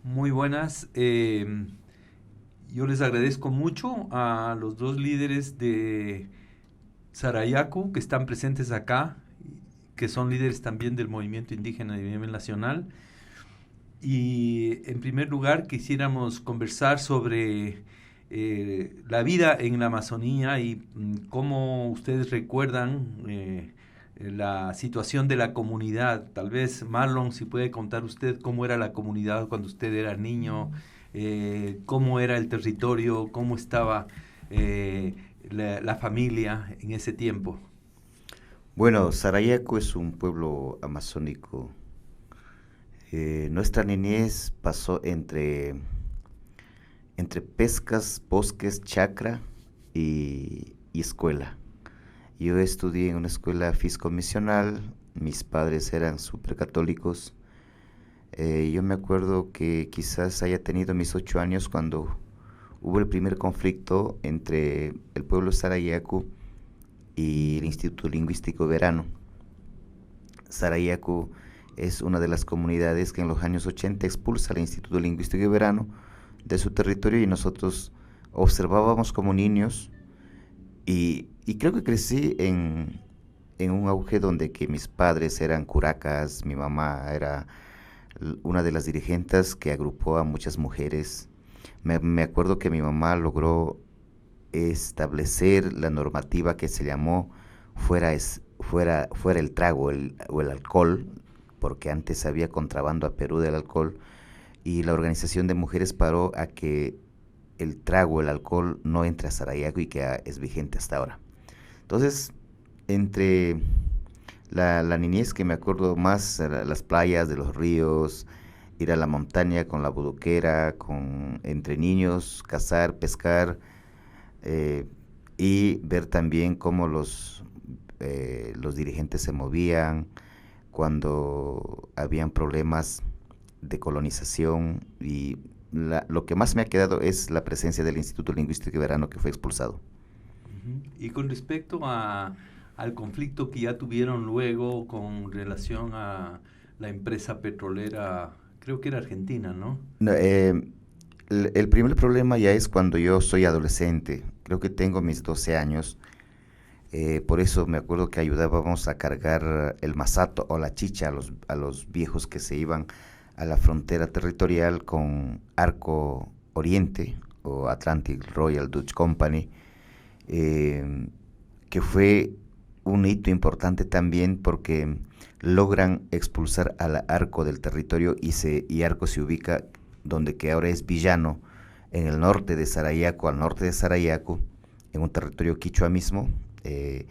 Muy buenas. Yo les agradezco mucho a los dos líderes de Sarayaku que están presentes acá, que son líderes también del movimiento indígena a nivel nacional. Y en primer lugar quisiéramos conversar sobre la vida en la Amazonía y cómo ustedes recuerdan la situación de la comunidad. Tal vez Marlon, si puede contar usted cómo era la comunidad cuando usted era niño, cómo era el territorio, cómo estaba la familia en ese tiempo. Bueno, Sarayaco es un pueblo amazónico. Nuestra niñez pasó entre pescas, bosques, chacra y escuela. Yo estudié en una escuela fiscomisional, mis padres eran supercatólicos. Yo me acuerdo que quizás haya tenido mis 8 años cuando hubo el primer conflicto entre el pueblo Sarayaco y el Instituto Lingüístico Verano. Sarayaco es una de las comunidades que en los años 80 expulsa al Instituto Lingüístico Verano de su territorio y nosotros observábamos como niños y creo que crecí en un auge donde que mis padres eran curacas, mi mamá era una de las dirigentes que agrupó a muchas mujeres. Me acuerdo que mi mamá logró establecer la normativa que se llamó fuera el trago o el alcohol, porque antes había contrabando a Perú del alcohol, y la organización de mujeres paró a que el trago, el alcohol, no entre a Sarayaco y que es vigente hasta ahora. Entonces, entre la niñez que me acuerdo más, las playas de los ríos, ir a la montaña con la budoquera, entre niños, cazar, pescar, eh, y ver también cómo los dirigentes se movían cuando habían problemas de colonización y lo que más me ha quedado es la presencia del Instituto Lingüístico Verano que fue expulsado. Ujú. Y con respecto al conflicto que ya tuvieron luego con relación a la empresa petrolera, creo que era Argentina, ¿no? No, el primer problema ya es cuando yo soy adolescente, creo que tengo mis 12 años. Por eso me acuerdo que ayudábamos a cargar el masato o la chicha a los viejos que se iban a la frontera territorial con Arco Oriente o Atlantic Royal Dutch Company, eh, que fue un hito importante también porque logran expulsar al Arco del territorio y Arco se ubica donde que ahora es Villano, en el norte de Sarayaco, al norte de Sarayaco, en un territorio quichua mismo. eh,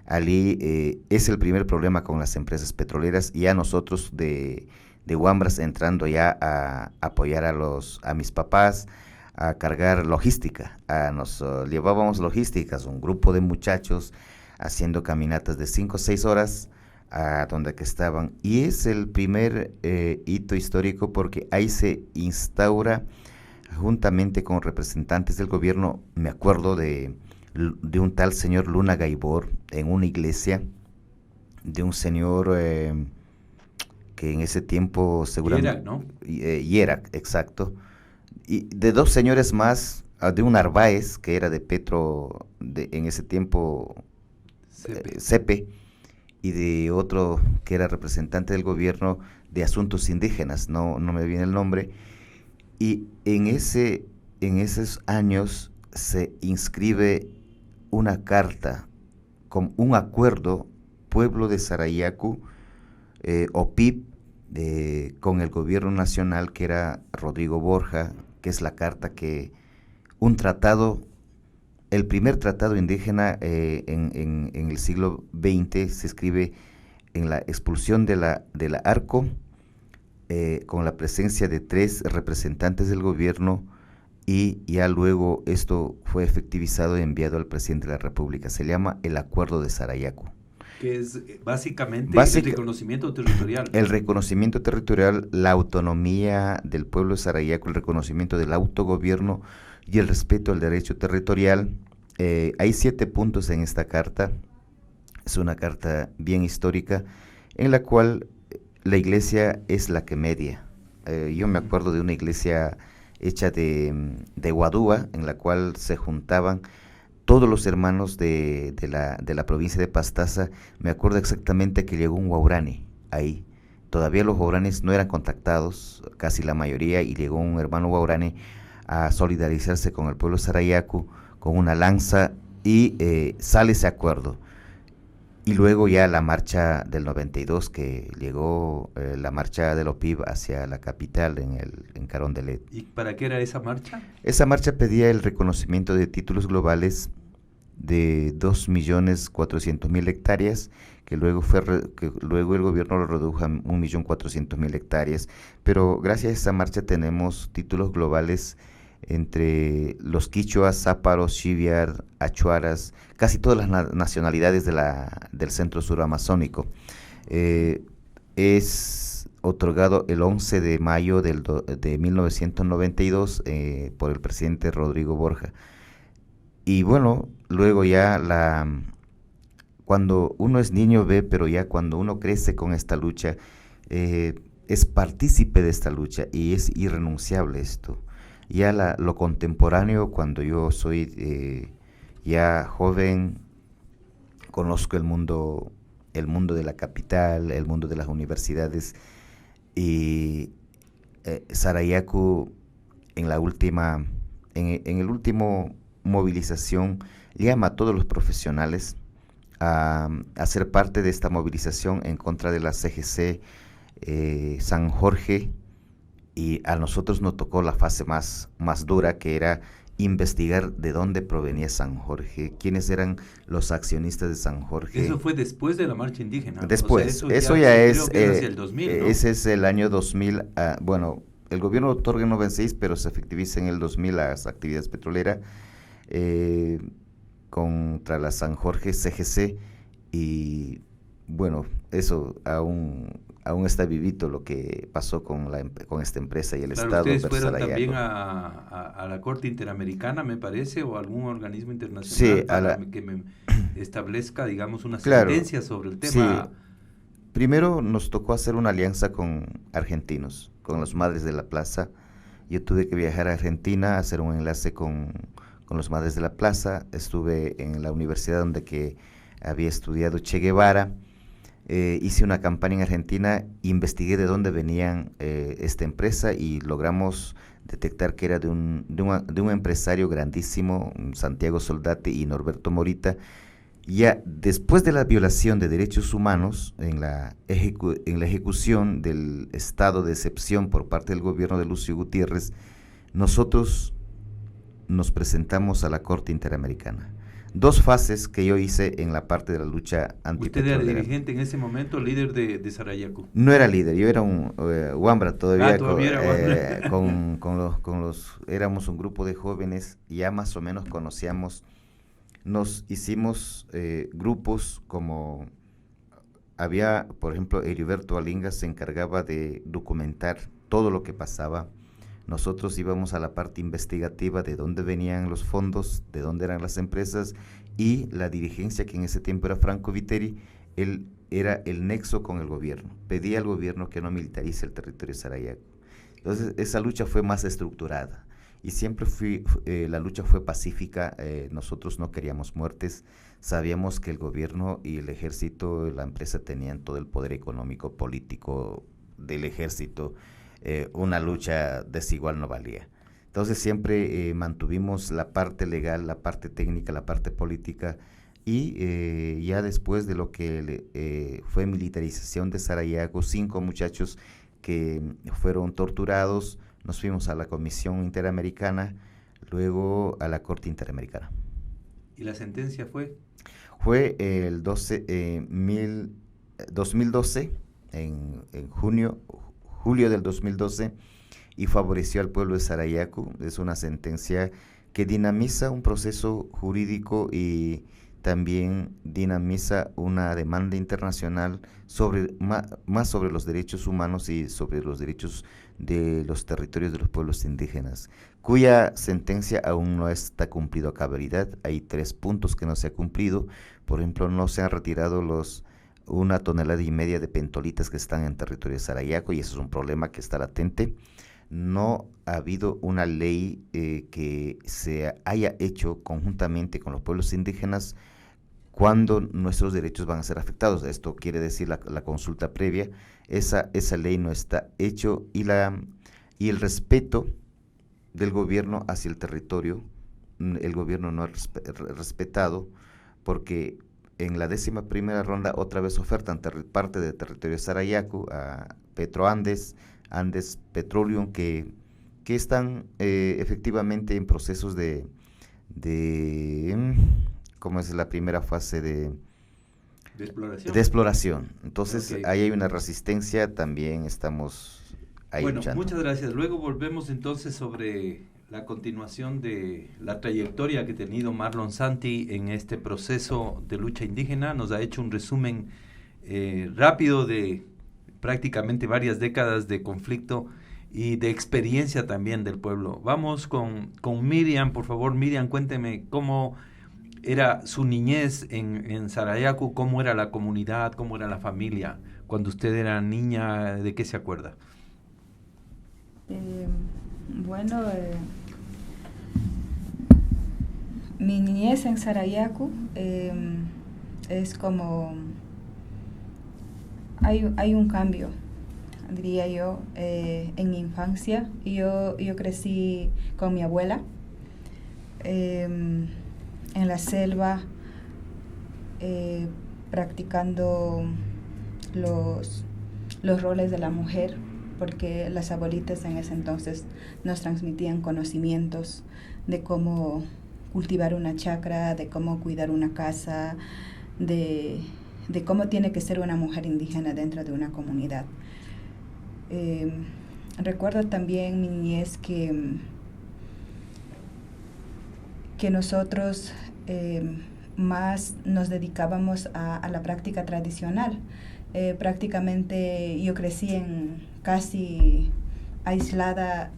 Ali es el primer problema con las empresas petroleras y a nosotros de Huambras entrando ya a apoyar a mis papás, a cargar logística. Nos llevábamos logísticas, un grupo de muchachos haciendo caminatas de 5 o 6 horas a donde que estaban. Y es el primer hito histórico porque ahí se instaura, juntamente con representantes del gobierno, me acuerdo de un tal señor Luna Gaibor en una iglesia, de un señor que en ese tiempo seguramente, Yerak, ¿no? Yerak, exacto, y de dos señores más, de un Arbaez, que era de Petro, en ese tiempo, CP. Cepe, y de otro que era representante del gobierno de asuntos indígenas, no me viene el nombre, y en esos años se inscribe una carta con un acuerdo pueblo de Sarayaku, OPIP, con el gobierno nacional que era Rodrigo Borja, que es la carta un tratado, el primer tratado indígena en el siglo XX se escribe en la expulsión de la Arco, con la presencia de 3 representantes del gobierno y ya luego esto fue efectivizado y enviado al presidente de la República. Se llama el Acuerdo de Sarayaco. Que es básicamente el Básica, reconocimiento territorial. el reconocimiento territorial, la autonomía del pueblo de Sarayaco, el reconocimiento del autogobierno y el respeto al derecho territorial. Hay 7 puntos en esta carta. Es una carta bien histórica en la cual la iglesia es la que media. yo me acuerdo de una iglesia hecha de guadúa, en la cual se juntaban todos los hermanos de la provincia de Pastaza. Me acuerdo exactamente que llegó un guaurani ahí. Todavía los guauranes no eran contactados, casi la mayoría, y llegó un hermano guaurani a solidarizarse con el pueblo Sarayaku con una lanza y sale ese acuerdo. Y luego ya la marcha del 92, que llegó la marcha del OPIB hacia la capital en Carondelet. ¿Y para qué era esa marcha? Esa marcha pedía el reconocimiento de títulos globales de 2.400.000 hectáreas, que luego el gobierno lo redujo a 1.400.000 hectáreas, pero gracias a esa marcha tenemos títulos globales entre los quichuas, záparos, chiviar, achuaras, casi todas las nacionalidades del centro sur amazónico. Es otorgado el 11 de mayo de 1992 por el presidente Rodrigo Borja. Y bueno, luego ya cuando uno es niño ve, pero ya cuando uno crece con esta lucha, es partícipe de esta lucha y es irrenunciable esto. Ya lo contemporáneo, cuando yo soy ya joven, conozco el mundo de la capital, el mundo de las universidades, y Sarayaku en el último movilización llama a todos los profesionales a ser parte de esta movilización en contra de la CGC San Jorge, y a nosotros nos tocó la fase más dura, que era investigar de dónde provenía San Jorge, quiénes eran los accionistas de San Jorge. Eso fue después de la marcha indígena. Después, o sea, eso ya es, hacia el 2000, ¿no? Ese es el año 2000, bueno, el gobierno otorga en 96, pero se efectiviza en el 2000 las actividades petroleras contra la San Jorge CGC, y bueno, eso aún está vivito lo que pasó con esta empresa y el Estado. Ustedes fueron también a la Corte Interamericana, me parece, o algún organismo internacional, sí, que me establezca, digamos, una claro, sentencia sobre el tema. Sí. Primero nos tocó hacer una alianza con argentinos, con los Madres de la Plaza. Yo tuve que viajar a Argentina, hacer un enlace con los Madres de la Plaza. Estuve en la universidad donde que había estudiado Che Guevara. Hice una campaña en Argentina, investigué de dónde venían esta empresa y logramos detectar que era de un empresario grandísimo, Santiago Soldati y Norberto Morita. Ya después de la violación de derechos humanos en la ejecución del estado de excepción por parte del gobierno de Lucio Gutiérrez, nosotros nos presentamos a la Corte Interamericana. 2 fases que yo hice en la parte de la lucha antipetrolera. ¿Usted era dirigente en ese momento, líder de Sarayaku? No era líder, yo era un Wambra todavía. Éramos un grupo de jóvenes, ya más o menos conocíamos, nos hicimos grupos como, había, por ejemplo, Heriberto Alinga se encargaba de documentar todo lo que pasaba. Nosotros íbamos a la parte investigativa de dónde venían los fondos, de dónde eran las empresas, y la dirigencia, que en ese tiempo era Franco Viteri, él era el nexo con el gobierno. Pedía al gobierno que no militarice el territorio de Sarayaku. Entonces, esa lucha fue más estructurada y siempre la lucha fue pacífica. Nosotros no queríamos muertes. Sabíamos que el gobierno y el ejército, la empresa, tenían todo el poder económico, político del ejército. Una lucha desigual no valía. Entonces siempre mantuvimos la parte legal, la parte técnica, la parte política, y ya después de lo que fue militarización de Sarayaku, 5 muchachos que fueron torturados, nos fuimos a la Comisión Interamericana, luego a la Corte Interamericana. ¿Y la sentencia fue? Fue el 2012, en julio del 2012, y favoreció al pueblo de Sarayaku. Es una sentencia que dinamiza un proceso jurídico y también dinamiza una demanda internacional más sobre los derechos humanos y sobre los derechos de los territorios de los pueblos indígenas, cuya sentencia aún no está cumplido a cabalidad. Hay 3 puntos que no se ha cumplido. Por ejemplo, no se han retirado los 1,5 toneladas de pentolitas que están en territorio de Sarayaco, y eso es un problema que está latente. No ha habido una ley que se haya hecho conjuntamente con los pueblos indígenas cuando nuestros derechos van a ser afectados. Esto quiere decir la consulta previa. Esa ley no está hecho, y el respeto del gobierno hacia el territorio, el gobierno no ha respetado, porque en la 11ª ronda otra vez ofertan parte del territorio de Sarayaco a Petroandes, Andes Petroleum, que están efectivamente en procesos de ¿cómo es la primera fase de exploración? Entonces, okay, ahí hay una resistencia, también estamos ahí luchando. Muchas gracias. Luego volvemos entonces sobre la continuación de la trayectoria que ha tenido Marlon Santi en este proceso de lucha indígena. Nos ha hecho un resumen rápido de prácticamente varias décadas de conflicto y de experiencia también del pueblo. Vamos con Miriam, por favor. Miriam, cuénteme cómo era su niñez en Sarayaco, cómo era la comunidad, cómo era la familia. Cuando usted era niña, ¿de qué se acuerda? Mi niñez en Sarayaco es como... Hay un cambio, diría yo, en mi infancia. Yo crecí con mi abuela en la selva, practicando los roles de la mujer, porque las abuelitas en ese entonces nos transmitían conocimientos de cómo cultivar una chacra, de cómo cuidar una casa, de cómo tiene que ser una mujer indígena dentro de una comunidad. Recuerdo también mi niñez que nosotros más nos dedicábamos a la práctica tradicional. Prácticamente yo crecí casi aislada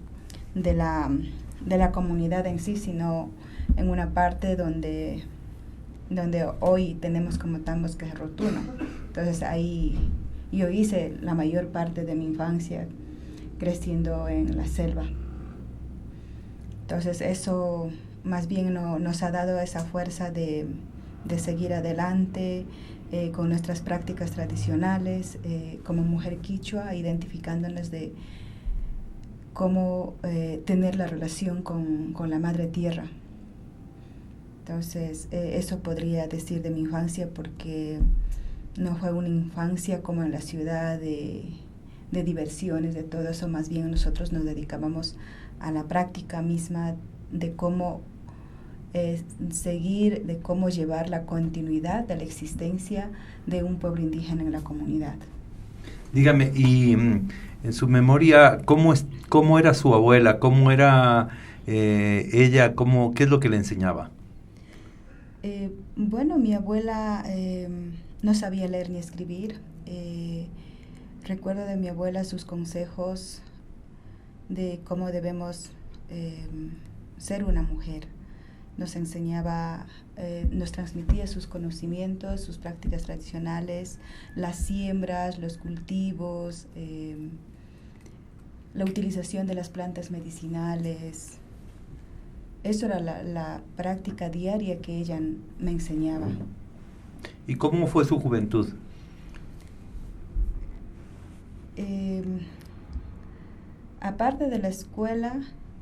de la comunidad en sí, sino en una parte donde hoy tenemos como tambos, que es Rotuno. Entonces ahí yo hice la mayor parte de mi infancia creciendo en la selva. Entonces eso más bien nos ha dado esa fuerza de seguir adelante con nuestras prácticas tradicionales, como mujer quichua, identificándonos de cómo tener la relación con la madre tierra. Entonces, eso podría decir de mi infancia, porque no fue una infancia como en la ciudad de diversiones, de todo eso. Más bien nosotros nos dedicábamos a la práctica misma de cómo seguir, de cómo llevar la continuidad de la existencia de un pueblo indígena en la comunidad. Dígame, y en su memoria, ¿cómo era su abuela? ¿Cómo era ella? ¿Qué es lo que le enseñaba? Bueno, mi abuela no sabía leer ni escribir. Recuerdo de mi abuela sus consejos de cómo debemos ser una mujer. Nos enseñaba, nos transmitía sus conocimientos, sus prácticas tradicionales, las siembras, los cultivos, la utilización de las plantas medicinales. Eso era la práctica diaria que ella me enseñaba. ¿Y cómo fue su juventud? Aparte de la escuela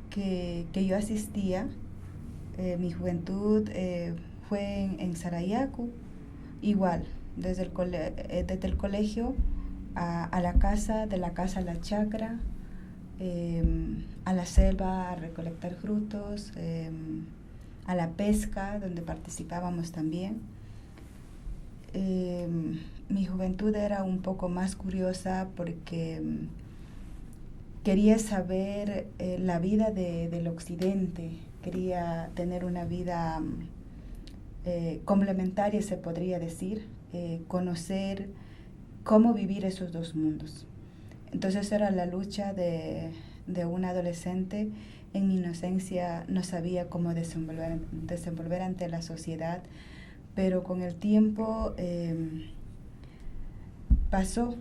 que yo asistía, mi juventud fue en Sarayaco, igual, desde el colegio a la casa, de la casa a la chacra, a la selva a recolectar frutos, a la pesca, donde participábamos también. Mi juventud era un poco más curiosa porque quería saber la vida del occidente, quería tener una vida complementaria, se podría decir, conocer cómo vivir esos dos mundos. Entonces era la lucha de una adolescente. En mi inocencia no sabía cómo desenvolver ante la sociedad, pero con el tiempo pasó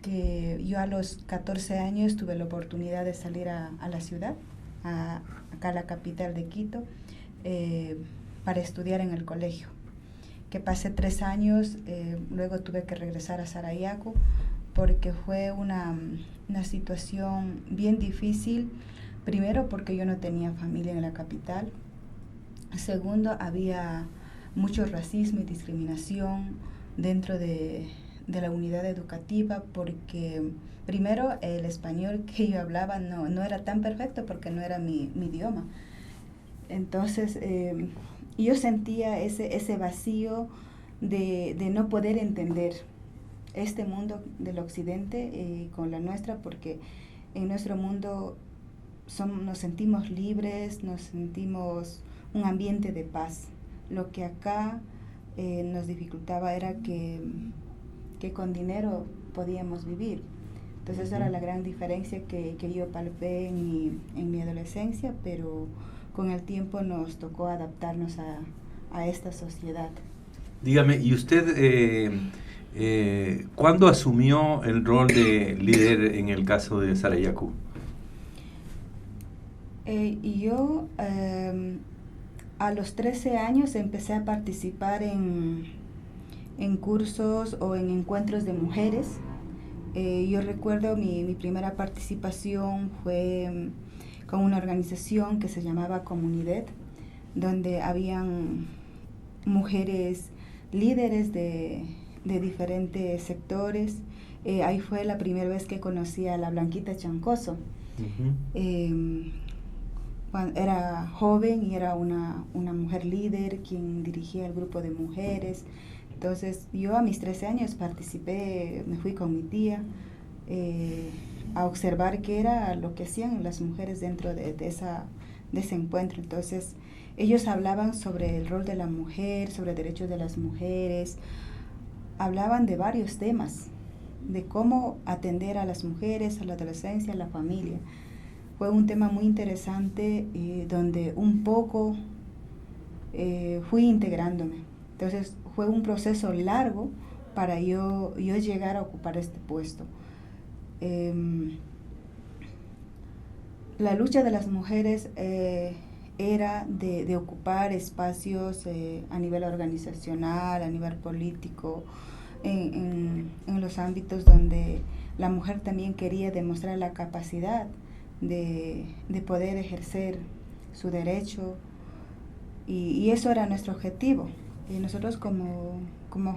que yo a los 14 años tuve la oportunidad de salir a la ciudad, acá a la capital de Quito, para estudiar en el colegio. Que pasé 3 años, luego tuve que regresar a Sarayaku porque fue una situación bien difícil. Primero porque yo no tenía familia en la capital. Segundo, había mucho racismo y discriminación dentro de la unidad educativa porque primero el español que yo hablaba no era tan perfecto porque no era mi idioma. Entonces yo sentía ese vacío de no poder entender este mundo del occidente con la nuestra, porque en nuestro mundo nos sentimos libres, nos sentimos un ambiente de paz. Lo que acá nos dificultaba era que con dinero podíamos vivir. Entonces esa era la gran diferencia que yo palpé en mi adolescencia, pero con el tiempo nos tocó adaptarnos a esta sociedad. Dígame, ¿y usted cuándo asumió el rol de líder en el caso de Sarayaku? Yo a los 13 años empecé a participar en cursos o en encuentros de mujeres. Yo recuerdo mi primera participación fue con una organización que se llamaba Comunidad, donde habían mujeres líderes de diferentes sectores. Ahí fue la primera vez que conocí a la Blanquita Chancoso. Era joven y era una mujer líder quien dirigía el grupo de mujeres. Entonces yo a mis 13 años participé, me fui con mi tía a observar qué era lo que hacían las mujeres dentro de ese encuentro. Entonces ellos hablaban sobre el rol de la mujer, sobre derechos de las mujeres, hablaban de varios temas, de cómo atender a las mujeres, a la adolescencia, a la familia. Fue un tema muy interesante donde un poco fui integrándome. Entonces fue un proceso largo para yo llegar a ocupar este puesto. La lucha de las mujeres era de ocupar espacios a nivel organizacional, a nivel político, en los ámbitos donde la mujer también quería demostrar la capacidad de poder ejercer su derecho, y eso era nuestro objetivo. Y nosotros como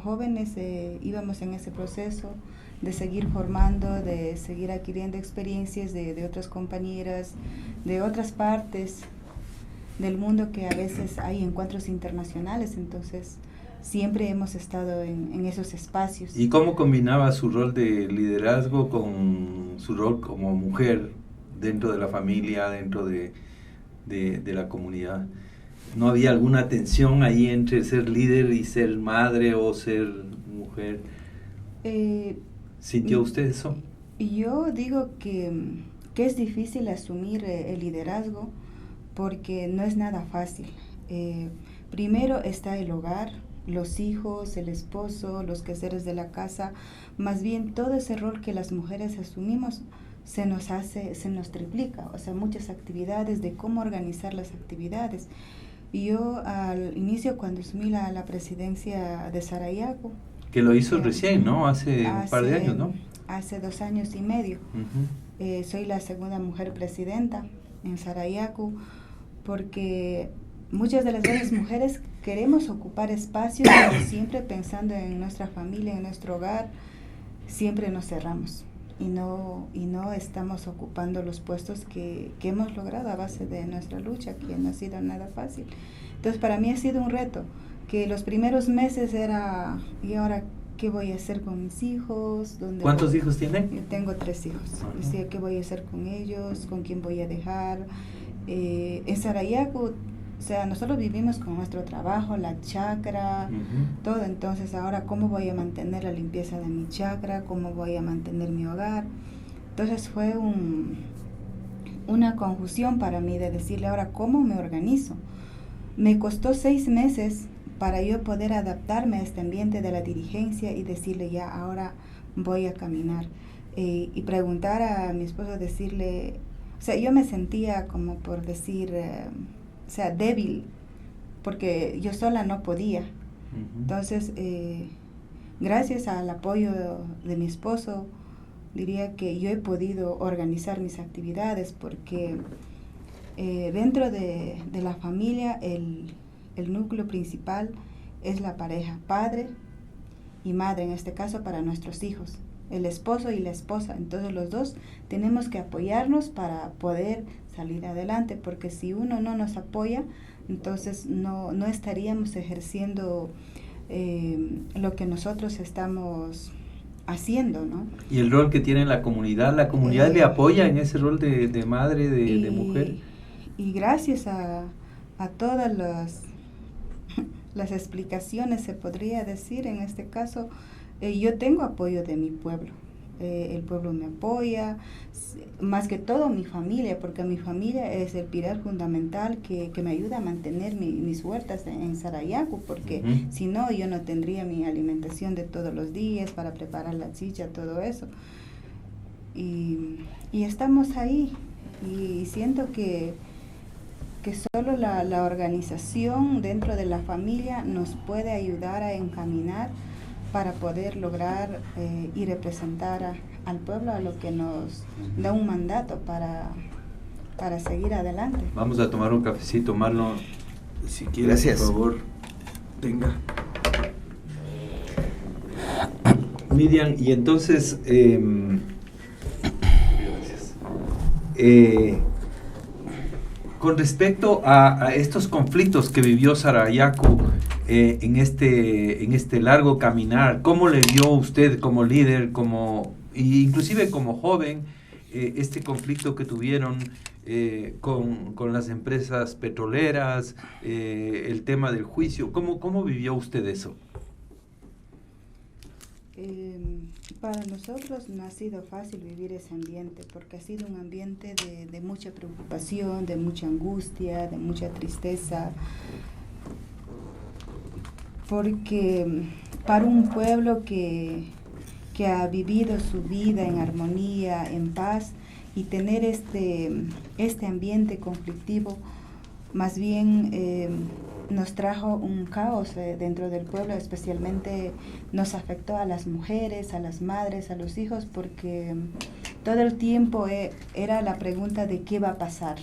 jóvenes íbamos en ese proceso de seguir formando, de seguir adquiriendo experiencias de otras compañeras, de otras partes del mundo, que a veces hay encuentros internacionales. Entonces siempre hemos estado en esos espacios. ¿Y cómo combinaba su rol de liderazgo con su rol como mujer dentro de la familia, dentro de la comunidad? ¿No había alguna tensión ahí entre ser líder y ser madre o ser mujer? ¿Sintió usted eso? Yo digo que es difícil asumir el liderazgo porque no es nada fácil. Primero está el hogar, los hijos, el esposo, los quehaceres de la casa. Más bien todo ese rol que las mujeres asumimos se nos triplica. O sea, muchas actividades, de cómo organizar las actividades. Yo al inicio, cuando asumí la presidencia de Sarayaku, que lo hizo recién, ¿no? Hace un par de años, ¿no? Hace 2 años y medio. Soy la segunda mujer presidenta en Sarayaku, porque muchas de las veces mujeres queremos ocupar espacios, pero siempre pensando en nuestra familia, en nuestro hogar, siempre nos cerramos y no estamos ocupando los puestos que hemos logrado a base de nuestra lucha, que no ha sido nada fácil. Entonces para mí ha sido un reto, que los primeros meses era, ¿y ahora qué voy a hacer con mis hijos? ¿Cuántos hijos tiene? Yo tengo 3 hijos. Decía, ¿qué voy a hacer con ellos? ¿Con quién voy a dejar? En Sarayaku, o sea, nosotros vivimos con nuestro trabajo, la chacra, todo. Entonces ahora, ¿cómo voy a mantener la limpieza de mi chacra? ¿Cómo voy a mantener mi hogar? Entonces fue una confusión para mí de decirle ahora, ¿cómo me organizo? Me costó 6 meses para yo poder adaptarme a este ambiente de la dirigencia y decirle ya, ahora voy a caminar. Y preguntar a mi esposo, decirle, o sea, yo me sentía como por decir, o sea, débil, porque yo sola no podía. Entonces, gracias al apoyo de mi esposo, diría que yo he podido organizar mis actividades, porque dentro de la familia el núcleo principal es la pareja, padre y madre, en este caso para nuestros hijos, el esposo y la esposa. Entonces los dos tenemos que apoyarnos para poder salir adelante, porque si uno no nos apoya, entonces no estaríamos ejerciendo lo que nosotros estamos haciendo, ¿no? Y el rol que tiene la comunidad le apoya en ese rol de madre, de mujer. Y gracias a todas las explicaciones, se podría decir, en este caso, yo tengo apoyo de mi pueblo. El pueblo me apoya, más que todo mi familia, porque mi familia es el pilar fundamental que me ayuda a mantener mis huertas en Sarayaku, porque si no, yo no tendría mi alimentación de todos los días para preparar la chicha, todo eso. Y estamos ahí, y siento que solo la organización dentro de la familia nos puede ayudar a encaminar para poder lograr y representar al pueblo, a lo que nos da un mandato para seguir adelante. Vamos a tomar un cafecito, Marlon, si quieres. Gracias. Por favor, venga. Miriam, y entonces, con respecto a estos conflictos que vivió Sarayaku en este largo caminar, ¿cómo le vio usted como líder, inclusive como joven, este conflicto que tuvieron con las empresas petroleras, el tema del juicio? ¿Cómo vivió usted eso? Para nosotros no ha sido fácil vivir ese ambiente, porque ha sido un ambiente de mucha preocupación, de mucha angustia, de mucha tristeza, porque para un pueblo que ha vivido su vida en armonía, en paz, y tener este ambiente conflictivo, más bien nos trajo un caos dentro del pueblo. Especialmente nos afectó a las mujeres, a las madres, a los hijos, porque todo el tiempo era la pregunta de qué va a pasar.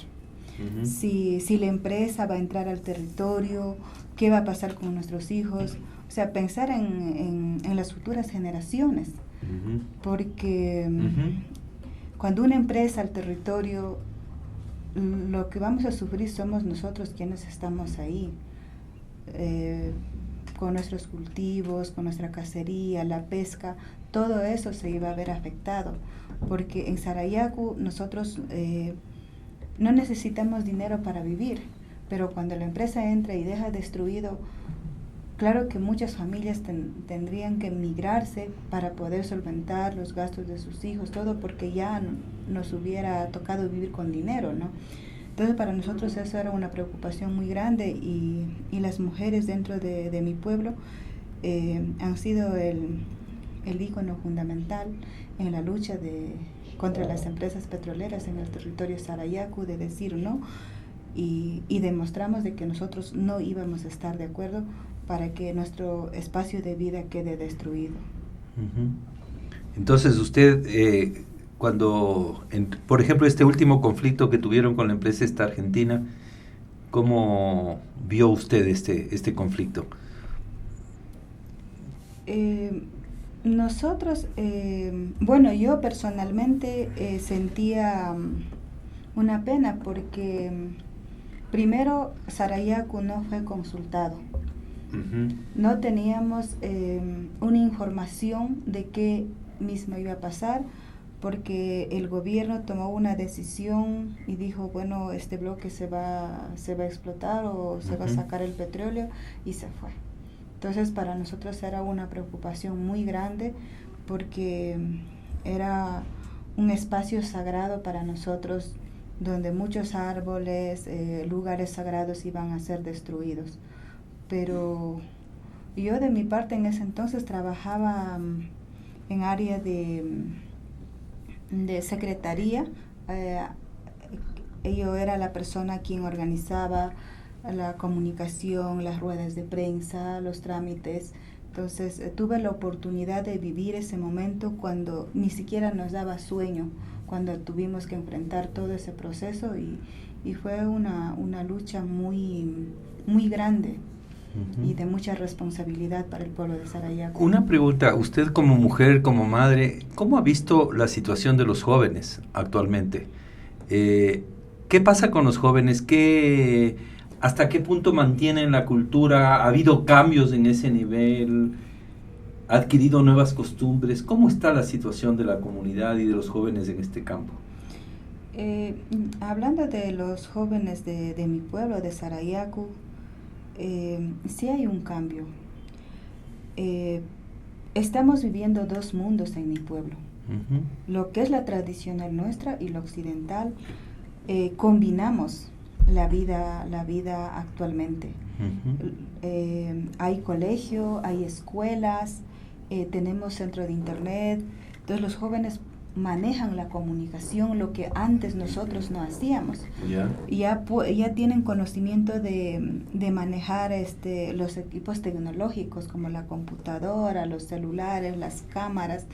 Si la empresa va a entrar al territorio, qué va a pasar con nuestros hijos. O sea, pensar en las futuras generaciones, porque cuando una empresa al territorio, lo que vamos a sufrir somos nosotros quienes estamos ahí, con nuestros cultivos, con nuestra cacería, la pesca. Todo eso se iba a ver afectado, porque en Sarayaku nosotros no necesitamos dinero para vivir, pero cuando la empresa entra y deja destruido, claro que muchas familias tendrían que migrarse para poder solventar los gastos de sus hijos, todo, porque ya nos hubiera tocado vivir con dinero, ¿no? Entonces para nosotros eso era una preocupación muy grande, y las mujeres dentro de mi pueblo han sido el ícono fundamental en la lucha contra las empresas petroleras en el territorio Sarayaku, de decir no, y demostramos de que nosotros no íbamos a estar de acuerdo para que nuestro espacio de vida quede destruido. Entonces usted, cuando, por ejemplo, este último conflicto que tuvieron con la empresa esta argentina, ¿cómo vio usted este conflicto? Nosotros, bueno, yo personalmente sentía una pena, porque primero Sarayaku no fue consultado. No teníamos una información de qué mismo iba a pasar, porque el gobierno tomó una decisión y dijo, bueno, este bloque se va a explotar o se va a sacar el petróleo, y se fue. Entonces para nosotros era una preocupación muy grande, porque era un espacio sagrado para nosotros, donde muchos árboles, lugares sagrados iban a ser destruidos, pero yo de mi parte en ese entonces trabajaba en área de secretaría. Yo era la persona quien organizaba la comunicación, las ruedas de prensa, los trámites. Entonces tuve la oportunidad de vivir ese momento cuando ni siquiera nos daba sueño, cuando tuvimos que enfrentar todo ese proceso y fue una lucha muy, muy grande y de mucha responsabilidad para el pueblo de Sarayaku. Una pregunta, usted como mujer, como madre, ¿cómo ha visto la situación de los jóvenes actualmente? ¿Qué pasa con los jóvenes? ¿Hasta qué punto mantienen la cultura? ¿Ha habido cambios en ese nivel? ¿Ha adquirido nuevas costumbres? ¿Cómo está la situación de la comunidad y de los jóvenes en este campo? Hablando de los jóvenes de mi pueblo, de Sarayaku, sí hay un cambio. Estamos viviendo dos mundos en mi pueblo. Lo que es la tradicional nuestra y lo occidental. Combinamos la vida actualmente. Hay colegio, hay escuelas, tenemos centro de internet. Entonces los jóvenes manejan la comunicación, lo que antes nosotros no hacíamos. Ya tienen conocimiento de manejar los equipos tecnológicos como la computadora, los celulares, las cámaras,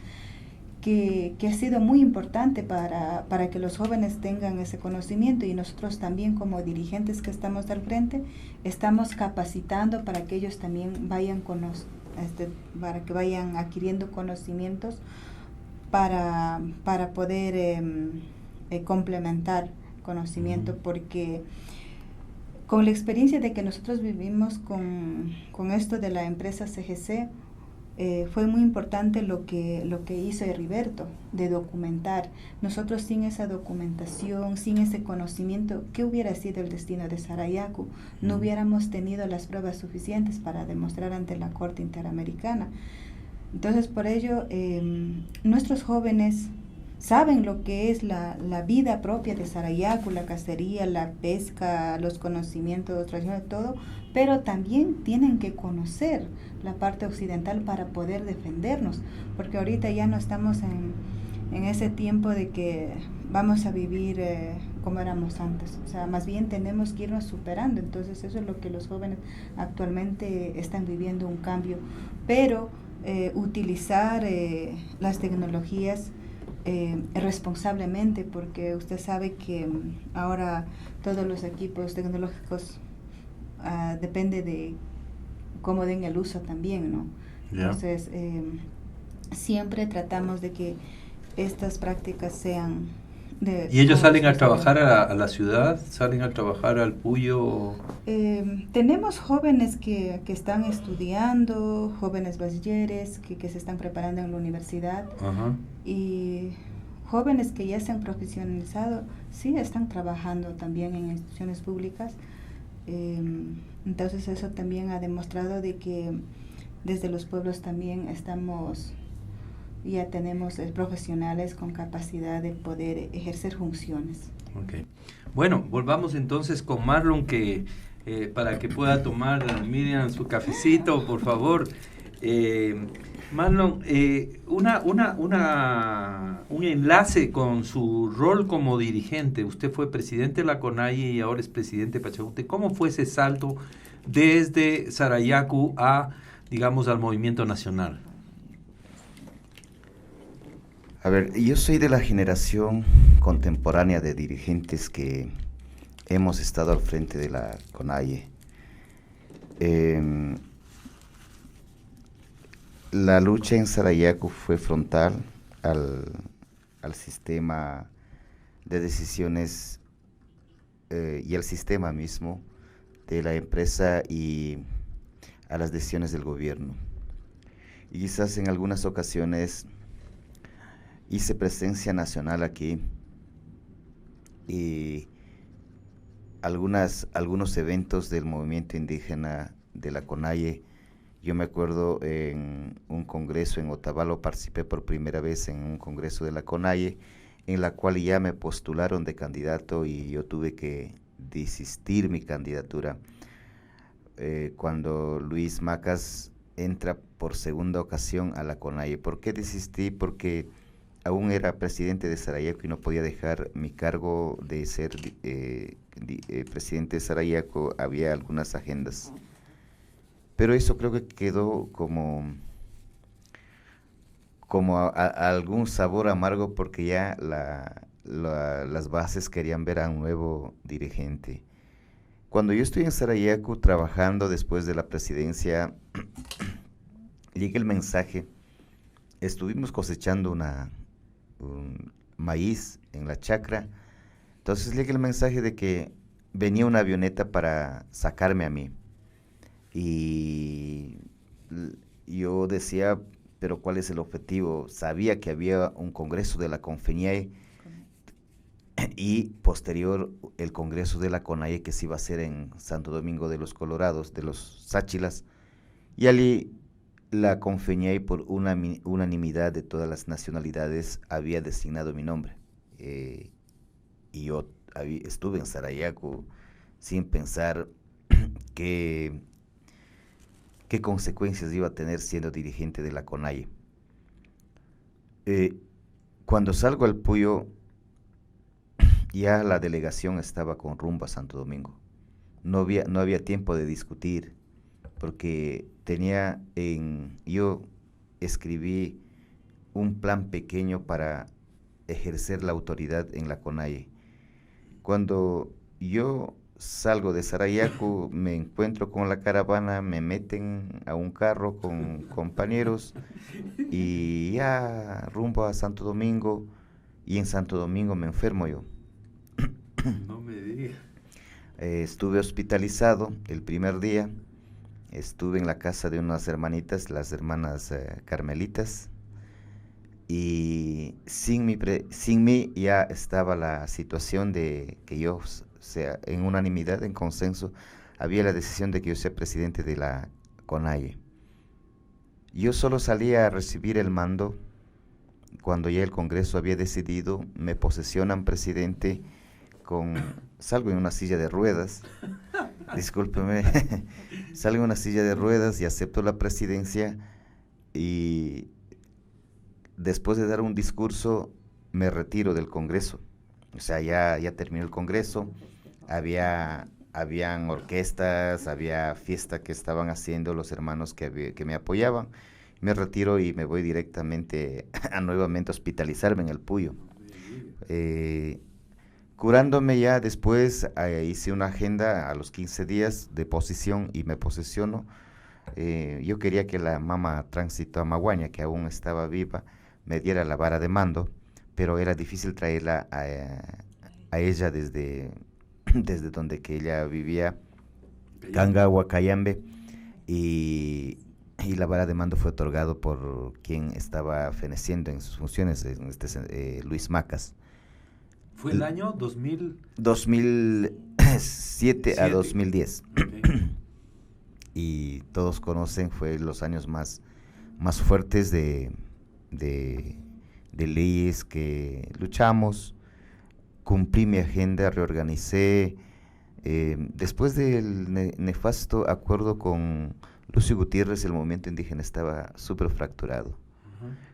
que ha sido muy importante para que los jóvenes tengan ese conocimiento, y nosotros también como dirigentes que estamos al frente estamos capacitando para que ellos también vayan para que vayan adquiriendo conocimientos para poder complementar conocimiento, porque con la experiencia de que nosotros vivimos con esto de la empresa CGC, fue muy importante lo que hizo Heriberto, de documentar. Nosotros sin esa documentación, sin ese conocimiento, ¿qué hubiera sido el destino de Sarayaku? No hubiéramos tenido las pruebas suficientes para demostrar ante la Corte Interamericana. Entonces, por ello, nuestros jóvenes saben lo que es la vida propia de Sarayaku, la cacería, la pesca, los conocimientos tradicionales, todo, pero también tienen que conocer la parte occidental para poder defendernos, porque ahorita ya no estamos en ese tiempo de que vamos a vivir como éramos antes. O sea, más bien tenemos que irnos superando. Entonces eso es lo que los jóvenes actualmente están viviendo, un cambio, pero utilizar las tecnologías responsablemente, porque usted sabe que ahora todos los equipos tecnológicos depende de cómo den el uso también, ¿no? Entonces siempre tratamos de que estas prácticas sean ¿Y ellos salen a trabajar a la ciudad? ¿Salen a trabajar al Puyo? Tenemos jóvenes que están estudiando, jóvenes bachilleres que se están preparando en la universidad. Y jóvenes que ya se han profesionalizado, sí están trabajando también en instituciones públicas. Entonces eso también ha demostrado de que desde los pueblos también ya tenemos profesionales con capacidad de poder ejercer funciones. Okay. Bueno, volvamos entonces con Marlon, que para que pueda tomar, Miriam, su cafecito, por favor. Marlon, un enlace con su rol como dirigente. Usted fue presidente de la CONAIE y ahora es presidente de Pachacuti. ¿Cómo fue ese salto desde Sarayaku digamos, al movimiento nacional? A ver, yo soy de la generación contemporánea de dirigentes que hemos estado al frente de la CONAIE. La lucha en Sarayaku fue frontal al sistema de decisiones y al sistema mismo de la empresa y a las decisiones del gobierno. Y quizás en algunas ocasiones hice presencia nacional aquí y algunos eventos del movimiento indígena de la CONAIE. Yo me acuerdo en un congreso en Otavalo, participé por primera vez en un congreso de la CONAIE, en la cual ya me postularon de candidato y yo tuve que desistir mi candidatura cuando Luis Macas entra por segunda ocasión a la CONAIE. ¿Por qué desistí? Porque aún era presidente de Sarayaco y no podía dejar mi cargo de ser presidente de Sarayaco. Había algunas agendas. Pero eso creo que quedó como algún sabor amargo, porque ya las bases querían ver a un nuevo dirigente. Cuando yo estoy en Sarayaco trabajando después de la presidencia, llega el mensaje, estuvimos cosechando un maíz en la chacra, entonces llega el mensaje de que venía una avioneta para sacarme a mí. Y yo decía, pero ¿cuál es el objetivo? Sabía que había un congreso de la CONFENIAE y posterior el congreso de la CONAIE que se iba a hacer en Santo Domingo de los Colorados, de los Sáchilas, y allí la CONFENIAE, por unanimidad de todas las nacionalidades, había designado mi nombre. Y yo estuve en Sarayaco sin pensar qué consecuencias iba a tener siendo dirigente de la CONAIE. Cuando salgo al Puyo, ya la delegación estaba con rumbo a Santo Domingo. No había tiempo de discutir, porque yo escribí un plan pequeño para ejercer la autoridad en la CONAIE. Cuando yo salgo de Sarayaco, me encuentro con la caravana, me meten a un carro con compañeros y ya rumbo a Santo Domingo, y en Santo Domingo me enfermo yo. No me digas. Estuve hospitalizado el primer día, estuve en la casa de unas hermanitas, las hermanas carmelitas, y sin mí ya estaba la situación de que yo sea, en unanimidad, en consenso, había la decisión de que yo sea presidente de la CONAIE. Yo solo salía a recibir el mando cuando ya el Congreso había decidido, me posesionan presidente, salgo en una silla de ruedas, discúlpeme, salgo en una silla de ruedas y acepto la presidencia, y después de dar un discurso me retiro del Congreso. O sea, ya terminó el Congreso, habían orquestas, había fiesta que estaban haciendo los hermanos que me apoyaban. Me retiro y me voy directamente a nuevamente hospitalizarme en el Puyo. Curándome ya después, hice una agenda a los 15 días de posesión y me posesiono. Yo quería que la mama Tránsito Amaguaña, que aún estaba viva, me diera la vara de mando, pero era difícil traerla a ella desde donde que ella vivía, Cangagua, Cayambe, y la vara de mando fue otorgado por quien estaba feneciendo en sus funciones, Luis Macas. ¿Fue el año 2000? 2007 a 2010. Okay. Y todos conocen, fue los años más fuertes de leyes que luchamos. Cumplí mi agenda, reorganicé. Después del nefasto acuerdo con Lucio Gutiérrez, el movimiento indígena estaba súper fracturado.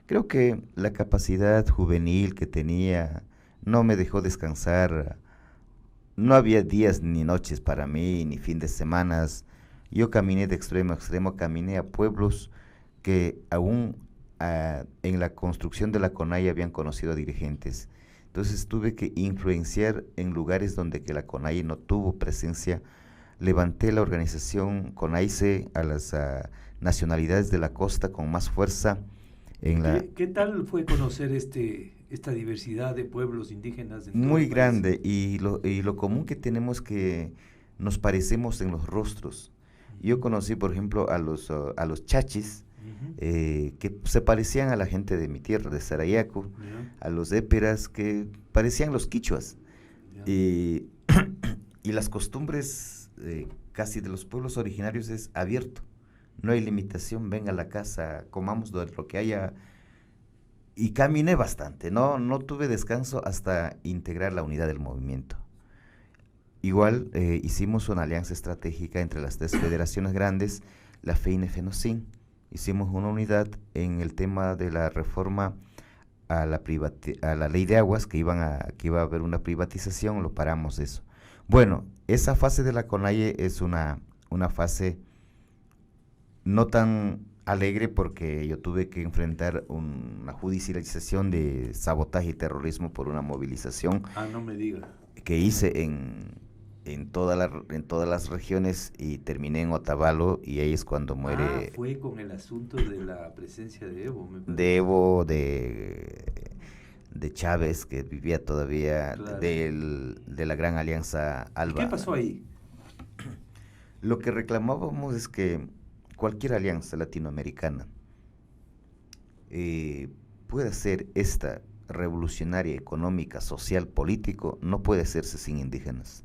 Creo que la capacidad juvenil que tenía no me dejó descansar. No había días ni noches para mí, ni fin de semanas. Yo caminé de extremo a extremo, caminé a pueblos que aún en la construcción de la CONAIE habían conocido a dirigentes. Entonces tuve que influenciar en lugares donde que la CONAIE no tuvo presencia. Levanté la organización CONAICE a las nacionalidades de la costa con más fuerza. ¿Qué tal fue conocer esta diversidad de pueblos indígenas? Muy grande, y lo común que tenemos que nos parecemos en los rostros. Yo conocí, por ejemplo, a los chachis, que se parecían a la gente de mi tierra, de Sarayaco, a los éperas, que parecían los quichuas, y las costumbres casi de los pueblos originarios es abierto, no hay limitación, venga a la casa, comamos de lo que haya, y caminé bastante, no tuve descanso hasta integrar la unidad del movimiento. igual hicimos una alianza estratégica entre las tres federaciones grandes, la FEINE, FENOCIN. Hicimos una unidad en el tema de la reforma a la ley de aguas, que iba a haber una privatización, lo paramos eso. Bueno, esa fase de la CONAIE es una fase no tan alegre, porque yo tuve que enfrentar una judicialización de sabotaje y terrorismo por una movilización no me diga. que hice en todas las regiones, y terminé en Otavalo, y ahí es cuando muere. Fue con el asunto de la presencia de Evo, me parece. De Evo, de Chávez, que vivía todavía, claro, de la Gran Alianza ALBA. ¿Qué pasó ahí? Lo que reclamábamos es que cualquier alianza latinoamericana pueda ser esta revolucionaria, económica, social, político, no puede hacerse sin indígenas,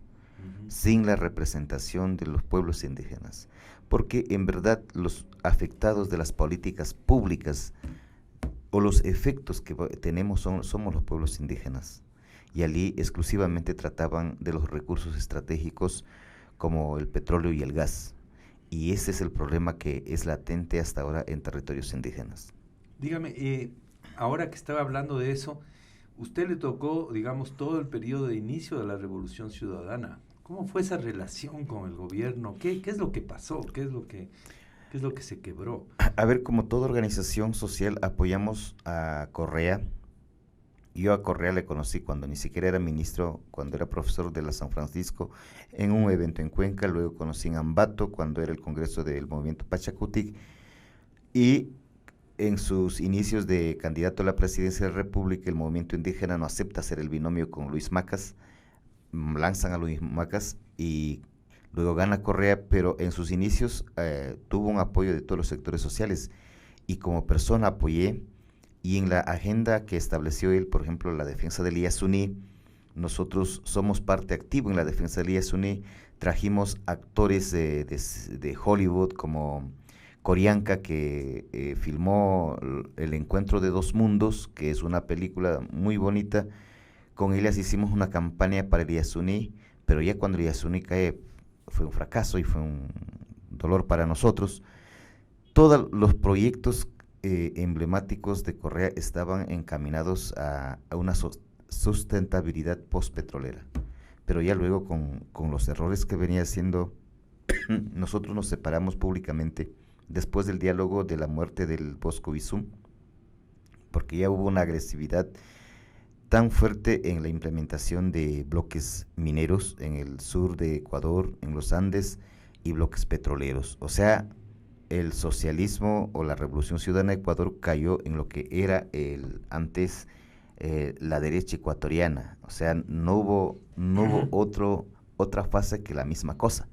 sin la representación de los pueblos indígenas, porque en verdad los afectados de las políticas públicas o los efectos que tenemos somos los pueblos indígenas, y allí exclusivamente trataban de los recursos estratégicos como el petróleo y el gas, y ese es el problema que es latente hasta ahora en territorios indígenas. Dígame, ahora que estaba hablando de eso, usted le tocó, digamos, todo el periodo de inicio de la Revolución Ciudadana. ¿Cómo fue esa relación con el gobierno? ¿Qué es lo que pasó? ¿Qué es lo que se quebró? A ver, como toda organización social, apoyamos a Correa. Yo a Correa le conocí cuando ni siquiera era ministro, cuando era profesor de la San Francisco, en un evento en Cuenca. Luego conocí en Ambato, cuando era el congreso del movimiento Pachacutic, y en sus inicios de candidato a la presidencia de la República, el movimiento indígena no acepta hacer el binomio con Luis Macas, lanzan a Luis Macas y luego gana Correa, pero en sus inicios tuvo un apoyo de todos los sectores sociales, y como persona apoyé. Y en la agenda que estableció él, por ejemplo, la defensa del Yasuní, nosotros somos parte activa en la defensa del Yasuní. Trajimos actores de Hollywood como Corianca, que filmó El Encuentro de Dos Mundos, que es una película muy bonita. Con ellas hicimos una campaña para el Yasuní, pero ya cuando el Yasuní cae fue un fracaso y fue un dolor para nosotros. Todos los proyectos emblemáticos de Correa estaban encaminados a una sustentabilidad postpetrolera, pero ya luego con los errores que venía haciendo, nosotros nos separamos públicamente después del diálogo de la muerte del Bosco Bizum, porque ya hubo una agresividad tan fuerte en la implementación de bloques mineros en el sur de Ecuador, en los Andes, y bloques petroleros. O sea, el socialismo o la Revolución Ciudadana de Ecuador cayó en lo que era antes la derecha ecuatoriana. O sea, no hubo otra fase que la misma cosa.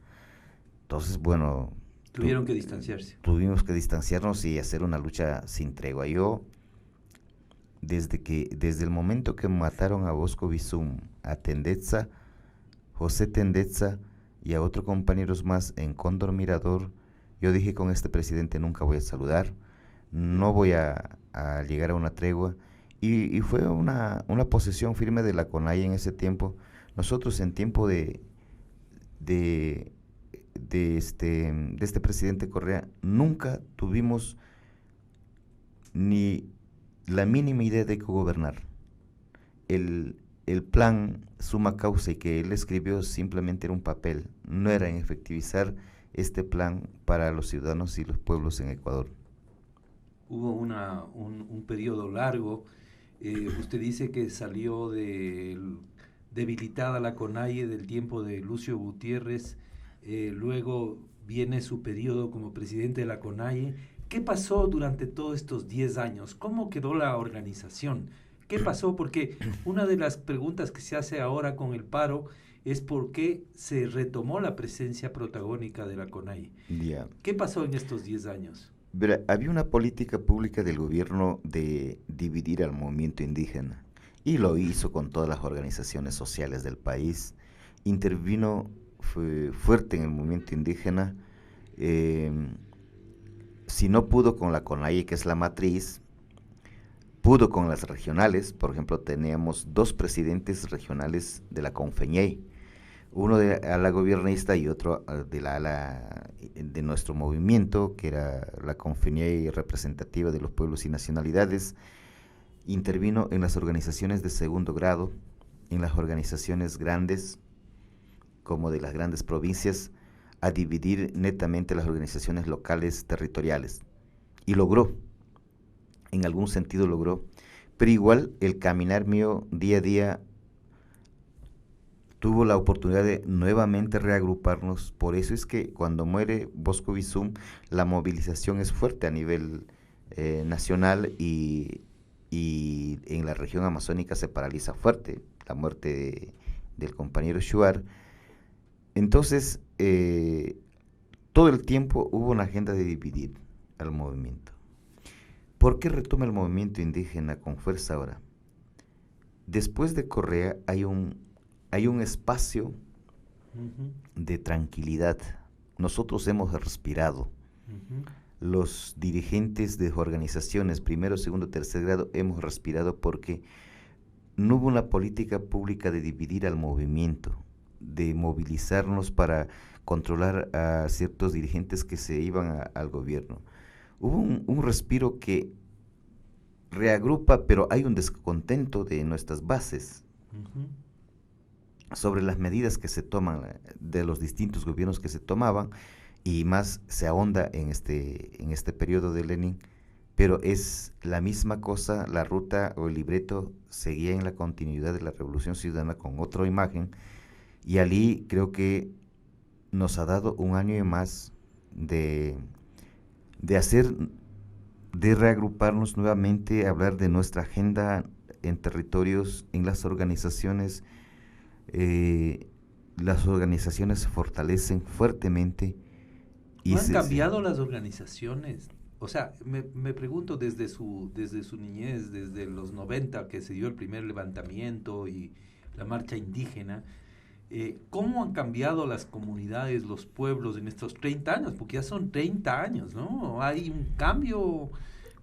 Entonces, bueno, tuvieron que distanciarse. Tuvimos que distanciarnos y hacer una lucha sin tregua. Yo, desde el momento que mataron a Bosco Bizum, a Tendetza, José Tendetza y a otros compañeros más en Cóndor Mirador, yo dije, con este presidente nunca voy a saludar, no voy a llegar a una tregua, y fue una posición firme de la CONAIE en ese tiempo. Nosotros en tiempo de este presidente Correa nunca tuvimos ni la mínima idea de gobernar. El plan Suma Causa y que él escribió simplemente era un papel, no era en efectivizar este plan para los ciudadanos y los pueblos en Ecuador. Hubo un periodo largo. Usted dice que salió debilitada la CONAIE del tiempo de Lucio Gutiérrez, luego viene su periodo como presidente de la CONAIE. ¿Qué pasó durante todos estos 10 años? ¿Cómo quedó la organización? ¿Qué pasó? Porque una de las preguntas que se hace ahora con el paro es por qué se retomó la presencia protagónica de la CONAIE. Yeah. ¿Qué pasó en estos 10 años? Verá, había una política pública del gobierno de dividir al movimiento indígena, y lo hizo con todas las organizaciones sociales del país. Intervino fuerte en el movimiento indígena. Si no pudo con la CONAIE, que es la matriz, pudo con las regionales. Por ejemplo, teníamos 2 presidentes regionales de la CONFEñey. uno de ala gobernista y otro de la ala de nuestro movimiento, que era la Confenía Representativa de los Pueblos y Nacionalidades, intervino en las organizaciones de segundo grado, en las organizaciones grandes, como de las grandes provincias, a dividir netamente las organizaciones locales territoriales. Y logró, en algún sentido logró, pero igual el caminar mío día a día tuvo la oportunidad de nuevamente reagruparnos. Por eso es que cuando muere Bosco Bizum, la movilización es fuerte a nivel nacional y en la región amazónica se paraliza fuerte la muerte del compañero Shuar. Entonces, todo el tiempo hubo una agenda de dividir al movimiento. ¿Por qué retoma el movimiento indígena con fuerza ahora? Después de Correa hay un espacio de tranquilidad. Nosotros hemos respirado. Los dirigentes de organizaciones, primero, segundo, tercer grado, hemos respirado porque no hubo una política pública de dividir al movimiento, de movilizarnos para controlar a ciertos dirigentes que se iban al gobierno. Hubo un respiro que reagrupa, pero hay un descontento de nuestras bases sobre las medidas que se toman, de los distintos gobiernos que se tomaban, y más se ahonda en este periodo de Lenin, pero es la misma cosa. La ruta o el libreto seguía en la continuidad de la Revolución Ciudadana con otra imagen, y allí creo que nos ha dado un año y más de reagruparnos nuevamente, hablar de nuestra agenda en territorios, en las organizaciones. Las organizaciones se fortalecen fuertemente. ¿No han cambiado las organizaciones? O sea, me pregunto desde su niñez, desde los 90 que se dio el primer levantamiento y la marcha indígena, ¿cómo han cambiado las comunidades, los pueblos en estos 30 años? Porque ya son 30 años, ¿no? Hay un cambio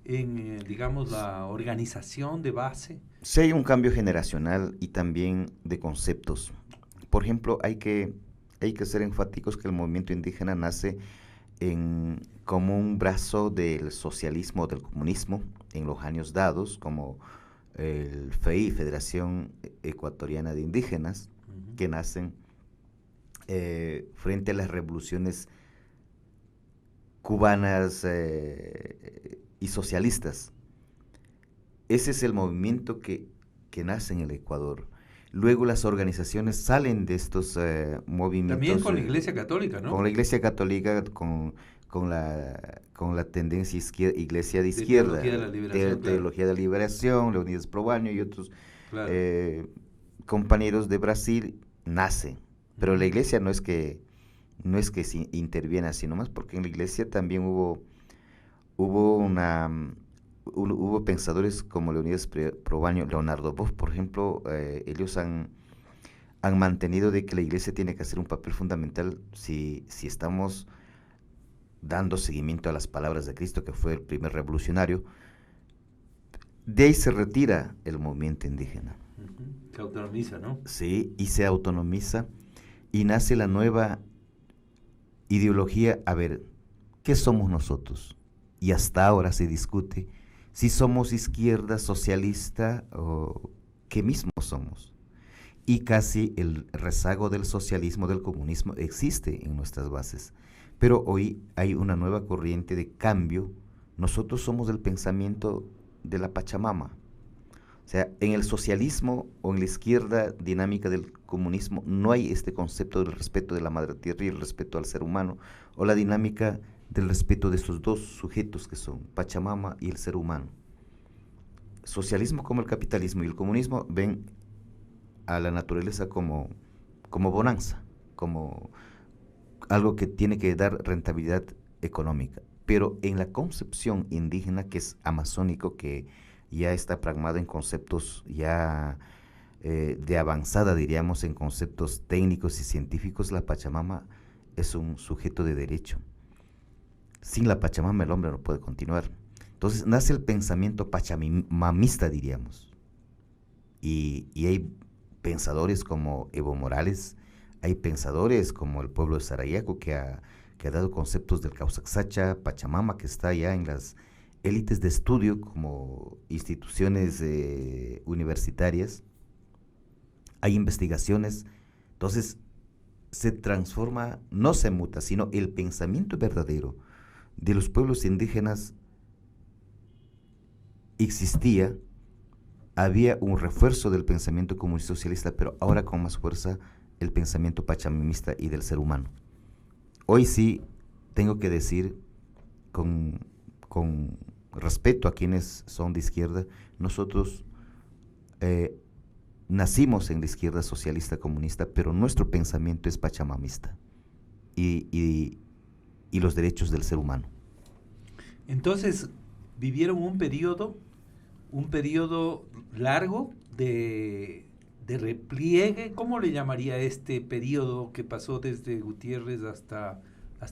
en, digamos, la organización de base. Sí, hay un cambio generacional y también de conceptos. Por ejemplo, hay que ser enfáticos que el movimiento indígena nace como un brazo del socialismo, del comunismo, en los años dados, como el FEI, Federación Ecuatoriana de Indígenas, que nacen frente a las revoluciones cubanas y socialistas. Ese es el movimiento que nace en el Ecuador. Luego las organizaciones salen de estos movimientos. También con la Iglesia Católica, ¿no? Con la Iglesia Católica, con la tendencia iglesia de izquierda, Teología de la Liberación, Leonidas Probaño y otros compañeros de Brasil, nace. Pero la iglesia no es que se interviene así nomás, porque en la iglesia también hubo pensadores como Leonidas Probaño, Leonardo Boff, por ejemplo. Ellos han mantenido de que la iglesia tiene que hacer un papel fundamental si estamos dando seguimiento a las palabras de Cristo, que fue el primer revolucionario. De ahí se retira el movimiento indígena. Se autonomiza, ¿no? Sí, y se autonomiza y nace la nueva ideología. A ver, ¿qué somos nosotros? Y hasta ahora se discute si somos izquierda, socialista o qué mismo somos. Y casi el rezago del socialismo, del comunismo existe en nuestras bases. Pero hoy hay una nueva corriente de cambio. Nosotros somos del pensamiento de la Pachamama. O sea, en el socialismo o en la izquierda dinámica del comunismo no hay este concepto del respeto de la madre tierra y el respeto al ser humano, o la dinámica del respeto de esos dos sujetos que son Pachamama y el ser humano. Socialismo como el capitalismo y el comunismo ven a la naturaleza como bonanza, como algo que tiene que dar rentabilidad económica. Pero en la concepción indígena, que es amazónico, que ya está pragmado en conceptos ya de avanzada, diríamos, en conceptos técnicos y científicos, la Pachamama es un sujeto de derecho. Sin la Pachamama el hombre no puede continuar. Entonces nace el pensamiento pachamamista, diríamos. Y hay pensadores como Evo Morales, hay pensadores como el pueblo de Sarayaco que ha dado conceptos del Causaxacha, Pachamama, que está ya en las élites de estudio como instituciones universitarias. Hay investigaciones. Entonces se transforma, no se muta, sino el pensamiento verdadero de los pueblos indígenas existía. Había un refuerzo del pensamiento comunista socialista, pero ahora con más fuerza el pensamiento pachamamista y del ser humano. Hoy sí tengo que decir con respeto a quienes son de izquierda, nosotros nacimos en la izquierda socialista comunista, pero nuestro pensamiento es pachamamista y los derechos del ser humano. Entonces, vivieron un periodo largo de repliegue. ¿Cómo le llamaría este periodo que pasó desde Gutiérrez hasta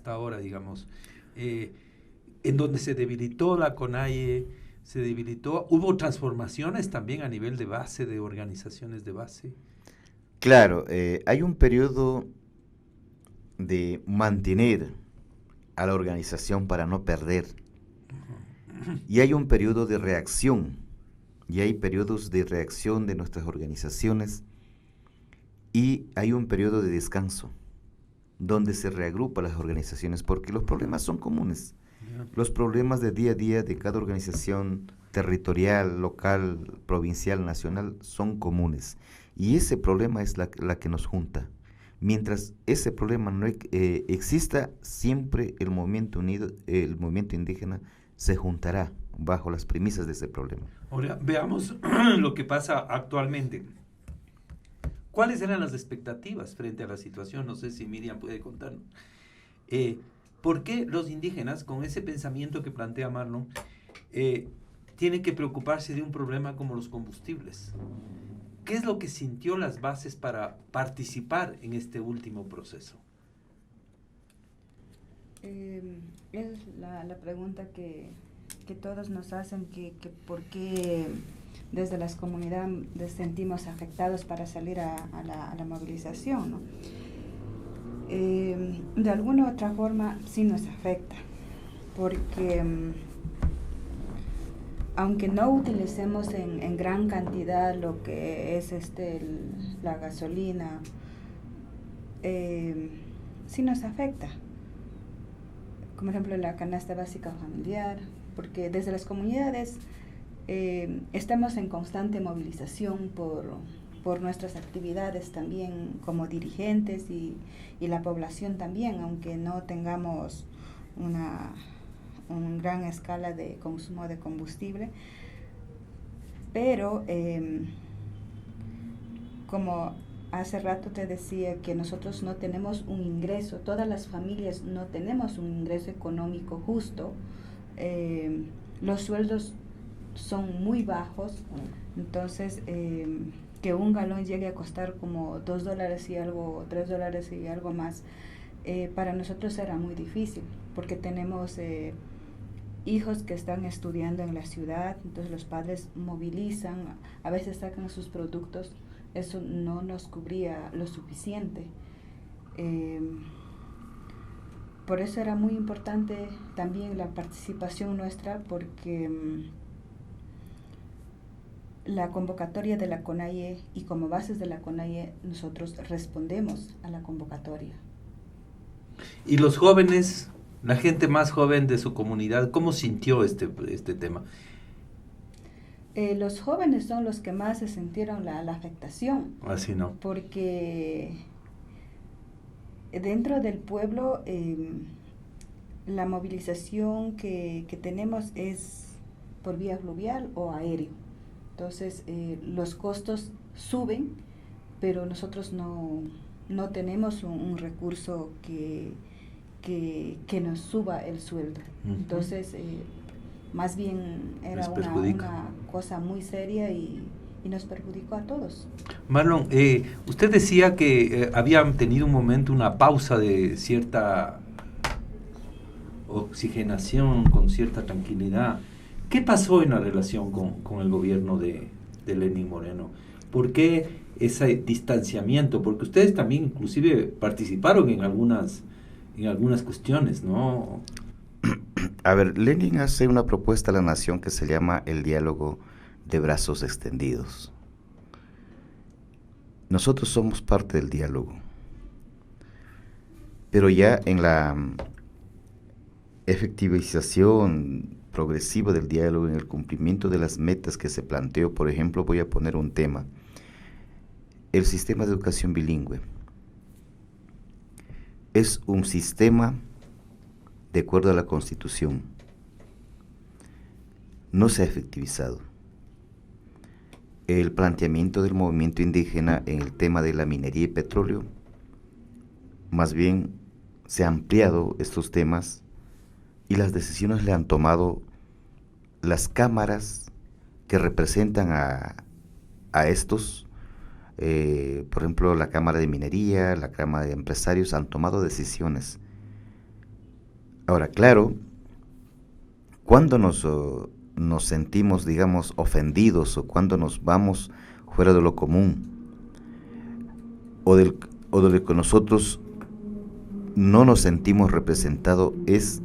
ahora, digamos? En donde se debilitó la CONAIE, hubo transformaciones también a nivel de base, de organizaciones de base. Claro, hay un periodo de mantener a la organización para no perder, y hay un periodo de reacción, y hay periodos de reacción de nuestras organizaciones, y hay un periodo de descanso, donde se reagrupan las organizaciones, porque los problemas son comunes. Los problemas de día a día de cada organización territorial, local, provincial, nacional, son comunes. Y ese problema es la que nos junta. Mientras ese problema no exista, siempre el movimiento unido, el movimiento indígena, se juntará bajo las premisas de ese problema. Ahora, veamos lo que pasa actualmente. ¿Cuáles eran las expectativas frente a la situación? No sé si Miriam puede contarnos. ¿Por qué los indígenas, con ese pensamiento que plantea Marlon, tienen que preocuparse de un problema como los combustibles? ¿Qué es lo que sintió las bases para participar en este último proceso? Es la pregunta que todos nos hacen, que por qué desde las comunidades sentimos afectados para salir a la movilización, ¿no? De alguna u otra forma sí nos afecta, porque aunque no utilicemos en gran cantidad lo que es la gasolina, sí nos afecta. Como ejemplo la canasta básica familiar, porque desde las comunidades estamos en constante movilización por nuestras actividades también como dirigentes y la población también, aunque no tengamos una gran escala de consumo de combustible, pero como hace rato te decía que nosotros no tenemos un ingreso, todas las familias no tenemos un ingreso económico justo, los sueldos son muy bajos, entonces que un galón llegue a costar como $2 y algo, $3 y algo más, para nosotros era muy difícil, porque tenemos hijos que están estudiando en la ciudad, entonces los padres movilizan, a veces sacan sus productos, eso no nos cubría lo suficiente. Por eso era muy importante también la participación nuestra, porque la convocatoria de la CONAIE y como bases de la CONAIE nosotros respondemos a la convocatoria. ¿Y los jóvenes, la gente más joven de su comunidad, cómo sintió este tema? Los jóvenes son los que más se sintieron la afectación. Así no. Porque dentro del pueblo la movilización que tenemos es por vía fluvial o aéreo. Entonces los costos suben, pero nosotros no tenemos un recurso que nos suba el sueldo. Uh-huh. Entonces más bien era una cosa muy seria y nos perjudicó a todos. Marlon, usted decía que habían tenido un momento, una pausa de cierta oxigenación, con cierta tranquilidad. ¿Qué pasó en la relación con el gobierno de Lenín Moreno? ¿Por qué ese distanciamiento? Porque ustedes también inclusive participaron en algunas cuestiones, ¿no? A ver, Lenin hace una propuesta a la nación que se llama el diálogo de brazos extendidos. Nosotros somos parte del diálogo, pero ya en la efectivización progresiva del diálogo, en el cumplimiento de las metas que se planteó, por ejemplo, voy a poner un tema, el sistema de educación bilingüe. Es un sistema de acuerdo a la Constitución. No se ha efectivizado. El planteamiento del movimiento indígena en el tema de la minería y petróleo, más bien se han ampliado estos temas y las decisiones le han tomado las cámaras que representan a estos, por ejemplo, la Cámara de Minería, la Cámara de Empresarios, han tomado decisiones. Ahora, claro, cuando nos sentimos, digamos, ofendidos o cuando nos vamos fuera de lo común o de lo que nosotros no nos sentimos representados, es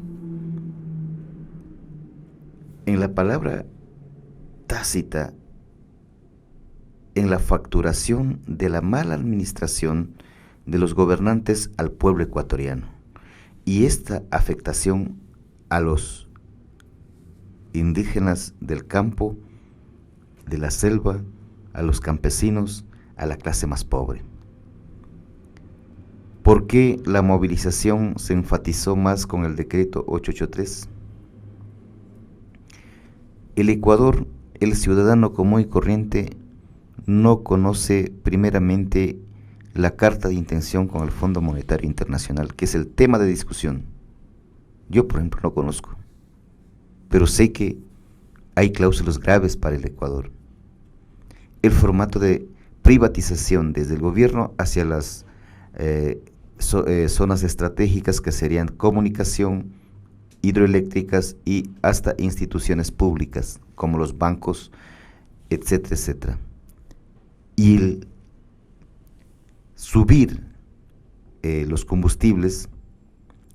en la palabra tácita, en la facturación de la mala administración de los gobernantes al pueblo ecuatoriano. Y esta afectación a los indígenas del campo, de la selva, a los campesinos, a la clase más pobre. ¿Por qué la movilización se enfatizó más con el decreto 883? El Ecuador, el ciudadano común y corriente, no conoce primeramente la carta de intención con el Fondo Monetario Internacional, que es el tema de discusión. Yo, por ejemplo, no conozco, pero sé que hay cláusulas graves para el Ecuador. El formato de privatización desde el gobierno hacia las zonas estratégicas que serían comunicación, hidroeléctricas y hasta instituciones públicas como los bancos, etcétera, etcétera. Y el subir los combustibles,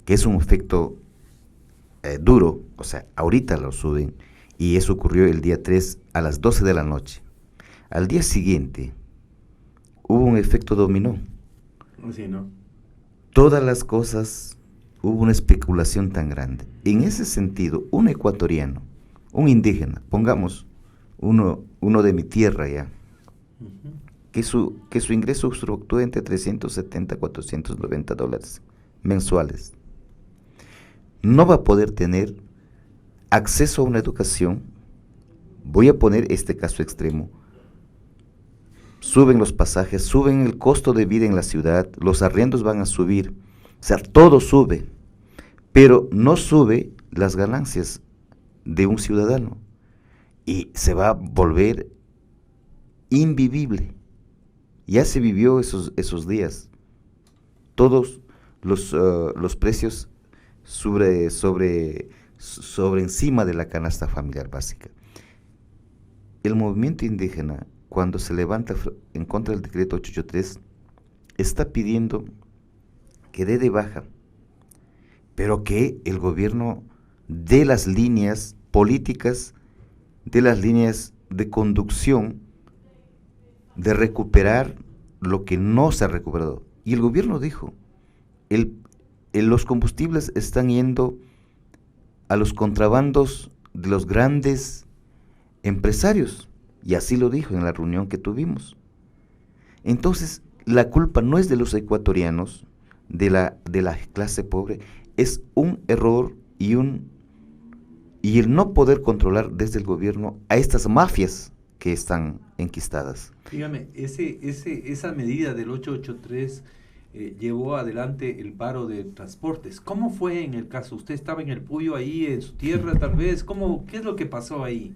que es un efecto duro, o sea, ahorita lo suben, y eso ocurrió el día 3 a las 12 de la noche. Al día siguiente hubo un efecto dominó. Sí, ¿no? Todas las cosas, hubo una especulación tan grande. En ese sentido, un ecuatoriano, un indígena, pongamos uno de mi tierra ya, que su ingreso fluctúa entre 370 a 490 dólares mensuales, no va a poder tener acceso a una educación. Voy a poner este caso extremo. Suben los pasajes, suben el costo de vida en la ciudad, los arriendos van a subir, o sea, todo sube, pero no sube las ganancias de un ciudadano y se va a volver invivible. Ya se vivió esos días. Todos los precios sobre encima de la canasta familiar básica. El movimiento indígena, cuando se levanta en contra del decreto 883, está pidiendo que dé de baja, pero que el gobierno dé las líneas políticas, dé las líneas de conducción, de recuperar lo que no se ha recuperado. Y el gobierno dijo, los combustibles están yendo a los contrabandos de los grandes empresarios, y así lo dijo en la reunión que tuvimos. Entonces, la culpa no es de los ecuatorianos, de la clase pobre, es un error y el no poder controlar desde el gobierno a estas mafias que están enquistadas. Dígame, esa medida del 883 llevó adelante el paro de transportes. ¿Cómo fue en el caso? ¿Usted estaba en el Puyo ahí, en su tierra tal vez? ¿Qué es lo que pasó ahí?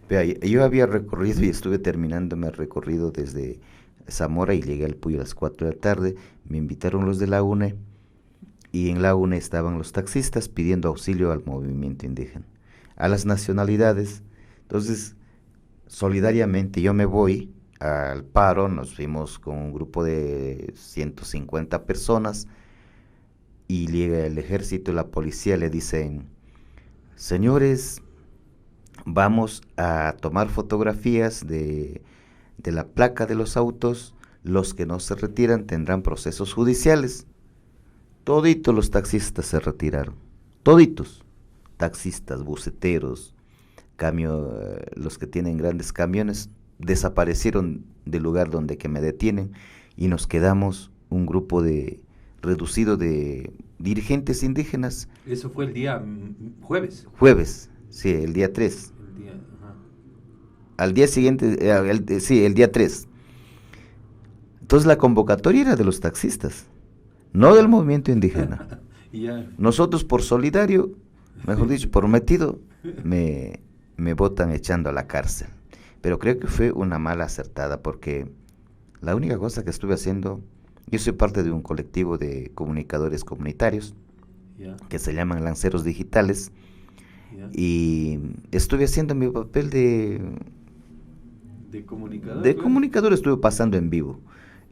Vea, yo había recorrido y estuve terminando mi recorrido desde Zamora y llegué al Puyo a las 4 de la tarde. Me invitaron los de la UNE y en la UNE estaban los taxistas pidiendo auxilio al movimiento indígena, a las nacionalidades. Entonces, solidariamente yo me voy al paro, nos fuimos con un grupo de 150 personas y llega el ejército y la policía, le dicen, señores, vamos a tomar fotografías de la placa de los autos, los que no se retiran tendrán procesos judiciales. Toditos los taxistas se retiraron, toditos, taxistas, buceteros, los que tienen grandes camiones, desaparecieron del lugar donde que me detienen y nos quedamos un grupo reducido de dirigentes indígenas. Eso fue el día jueves. Jueves, sí, el día 3. Ajá. Al día siguiente, sí, el día 3. Entonces la convocatoria era de los taxistas, no del movimiento indígena. Nosotros por solidario, mejor dicho, por metido, me botan echando a la cárcel. Pero creo que fue una mala acertada porque la única cosa que estuve haciendo, yo soy parte de un colectivo de comunicadores comunitarios que se llaman Lanceros Digitales y estuve haciendo mi papel de comunicador. De comunicador estuve pasando en vivo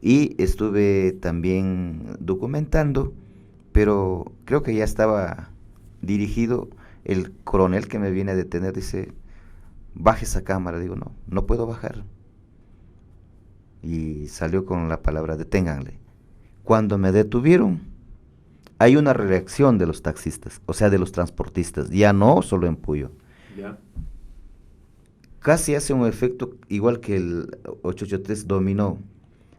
y estuve también documentando, pero creo que ya estaba dirigido. El coronel que me viene a detener dice, baje esa cámara. Digo, no puedo bajar. Y salió con la palabra, deténganle. Cuando me detuvieron, hay una reacción de los taxistas, o sea, de los transportistas, ya no solo en Puyo. Ya. Casi hace un efecto igual que el 883 dominó.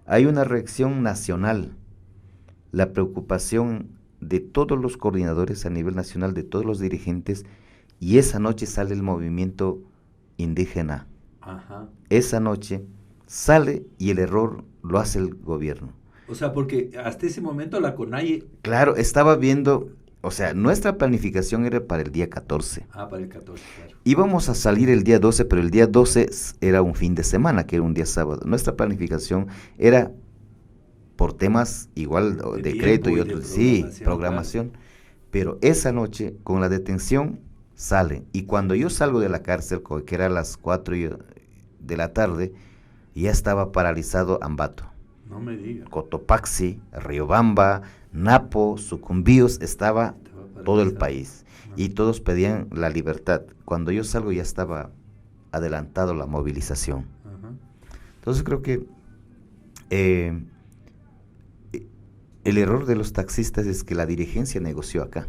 Hay una reacción nacional, la preocupación de todos los coordinadores a nivel nacional, de todos los dirigentes, y esa noche sale el movimiento indígena. Ajá. Esa noche sale y el error lo hace el gobierno. O sea, porque hasta ese momento la CONAIE... Claro, estaba viendo, o sea, nuestra planificación era para el día 14. Ah, para el 14, claro. Íbamos a salir el día 12, pero el día 12 era un fin de semana, que era un día sábado. Nuestra planificación era por temas igual, de decreto y otros, sí, programación. Claro. Pero esa noche, con la detención, salen. Y cuando yo salgo de la cárcel, que era a las 4 de la tarde, ya estaba paralizado Ambato. No me digas. Cotopaxi, Riobamba, Napo, Sucumbíos, estaba todo el país. Y todos pedían la libertad. Cuando yo salgo ya estaba adelantado la movilización. Entonces creo que el error de los taxistas es que la dirigencia negoció acá.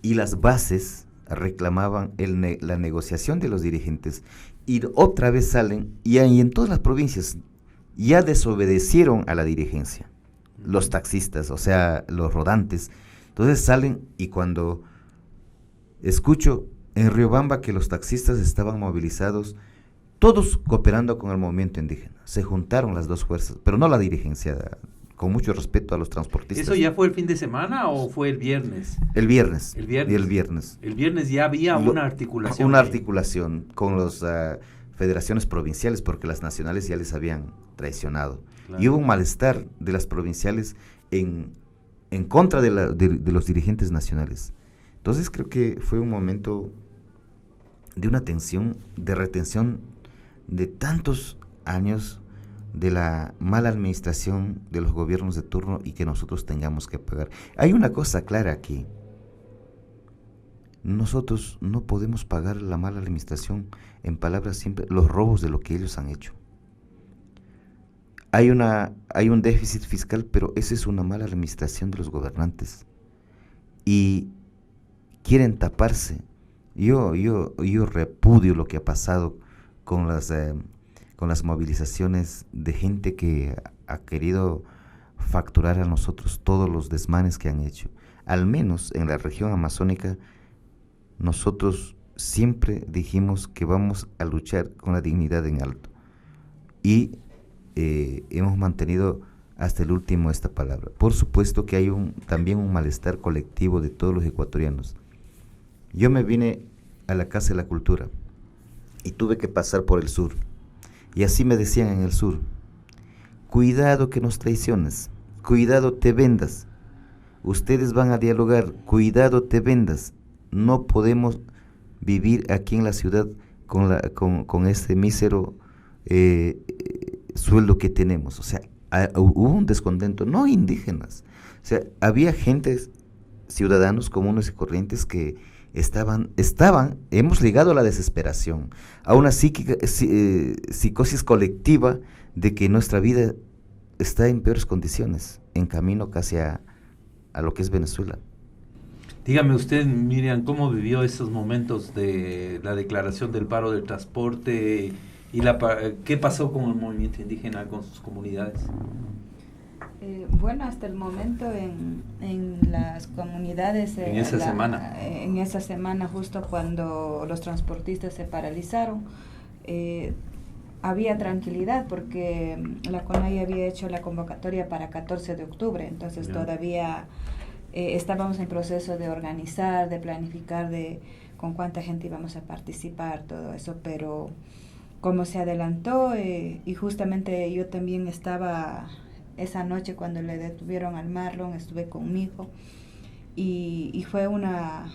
Y las bases reclamaban la negociación de los dirigentes. Y otra vez salen, y en todas las provincias ya desobedecieron a la dirigencia. Los taxistas, o sea, los rodantes. Entonces salen y cuando escucho en Riobamba que los taxistas estaban movilizados, todos cooperando con el movimiento indígena. Se juntaron las dos fuerzas, pero no la dirigencia, con mucho respeto a los transportistas. ¿Eso ya fue el fin de semana o fue el viernes? El viernes. El viernes. El viernes ya había una articulación. Una articulación con las federaciones provinciales, porque las nacionales ya les habían traicionado. Claro. Y hubo un malestar de las provinciales en contra de los dirigentes nacionales. Entonces creo que fue un momento de una tensión, de retención de tantos años de la mala administración de los gobiernos de turno y que nosotros tengamos que pagar. Hay una cosa clara aquí. Nosotros no podemos pagar la mala administración, en palabras simples, los robos de lo que ellos han hecho. Hay un déficit fiscal, pero esa es una mala administración de los gobernantes. Y quieren taparse. Yo repudio lo que ha pasado con las movilizaciones de gente que ha querido facturar a nosotros todos los desmanes que han hecho. Al menos en la región amazónica, nosotros siempre dijimos que vamos a luchar con la dignidad en alto. Y hemos mantenido hasta el último esta palabra. Por supuesto que hay también un malestar colectivo de todos los ecuatorianos. Yo me vine a la Casa de la Cultura y tuve que pasar por el sur. Y así me decían en el sur, cuidado que nos traiciones, cuidado te vendas, ustedes van a dialogar, cuidado te vendas, no podemos vivir aquí en la ciudad con este mísero sueldo que tenemos. O sea, hubo un descontento, no indígenas. O sea, había ciudadanos comunes y corrientes que estaban, hemos llegado a la desesperación, a una psicosis colectiva de que nuestra vida está en peores condiciones, en camino casi a lo que es Venezuela. Dígame usted, Miriam, ¿cómo vivió esos momentos de la declaración del paro del transporte y qué pasó con el movimiento indígena, con sus comunidades? Bueno, hasta el momento en las comunidades... en esa semana. En esa semana, justo cuando los transportistas se paralizaron, había tranquilidad porque la CONAIE había hecho la convocatoria para 14 de octubre, entonces todavía estábamos en proceso de organizar, de planificar con cuánta gente íbamos a participar, todo eso, pero como se adelantó y justamente yo también estaba esa noche cuando le detuvieron al Marlon, estuve con mi hijo y fue una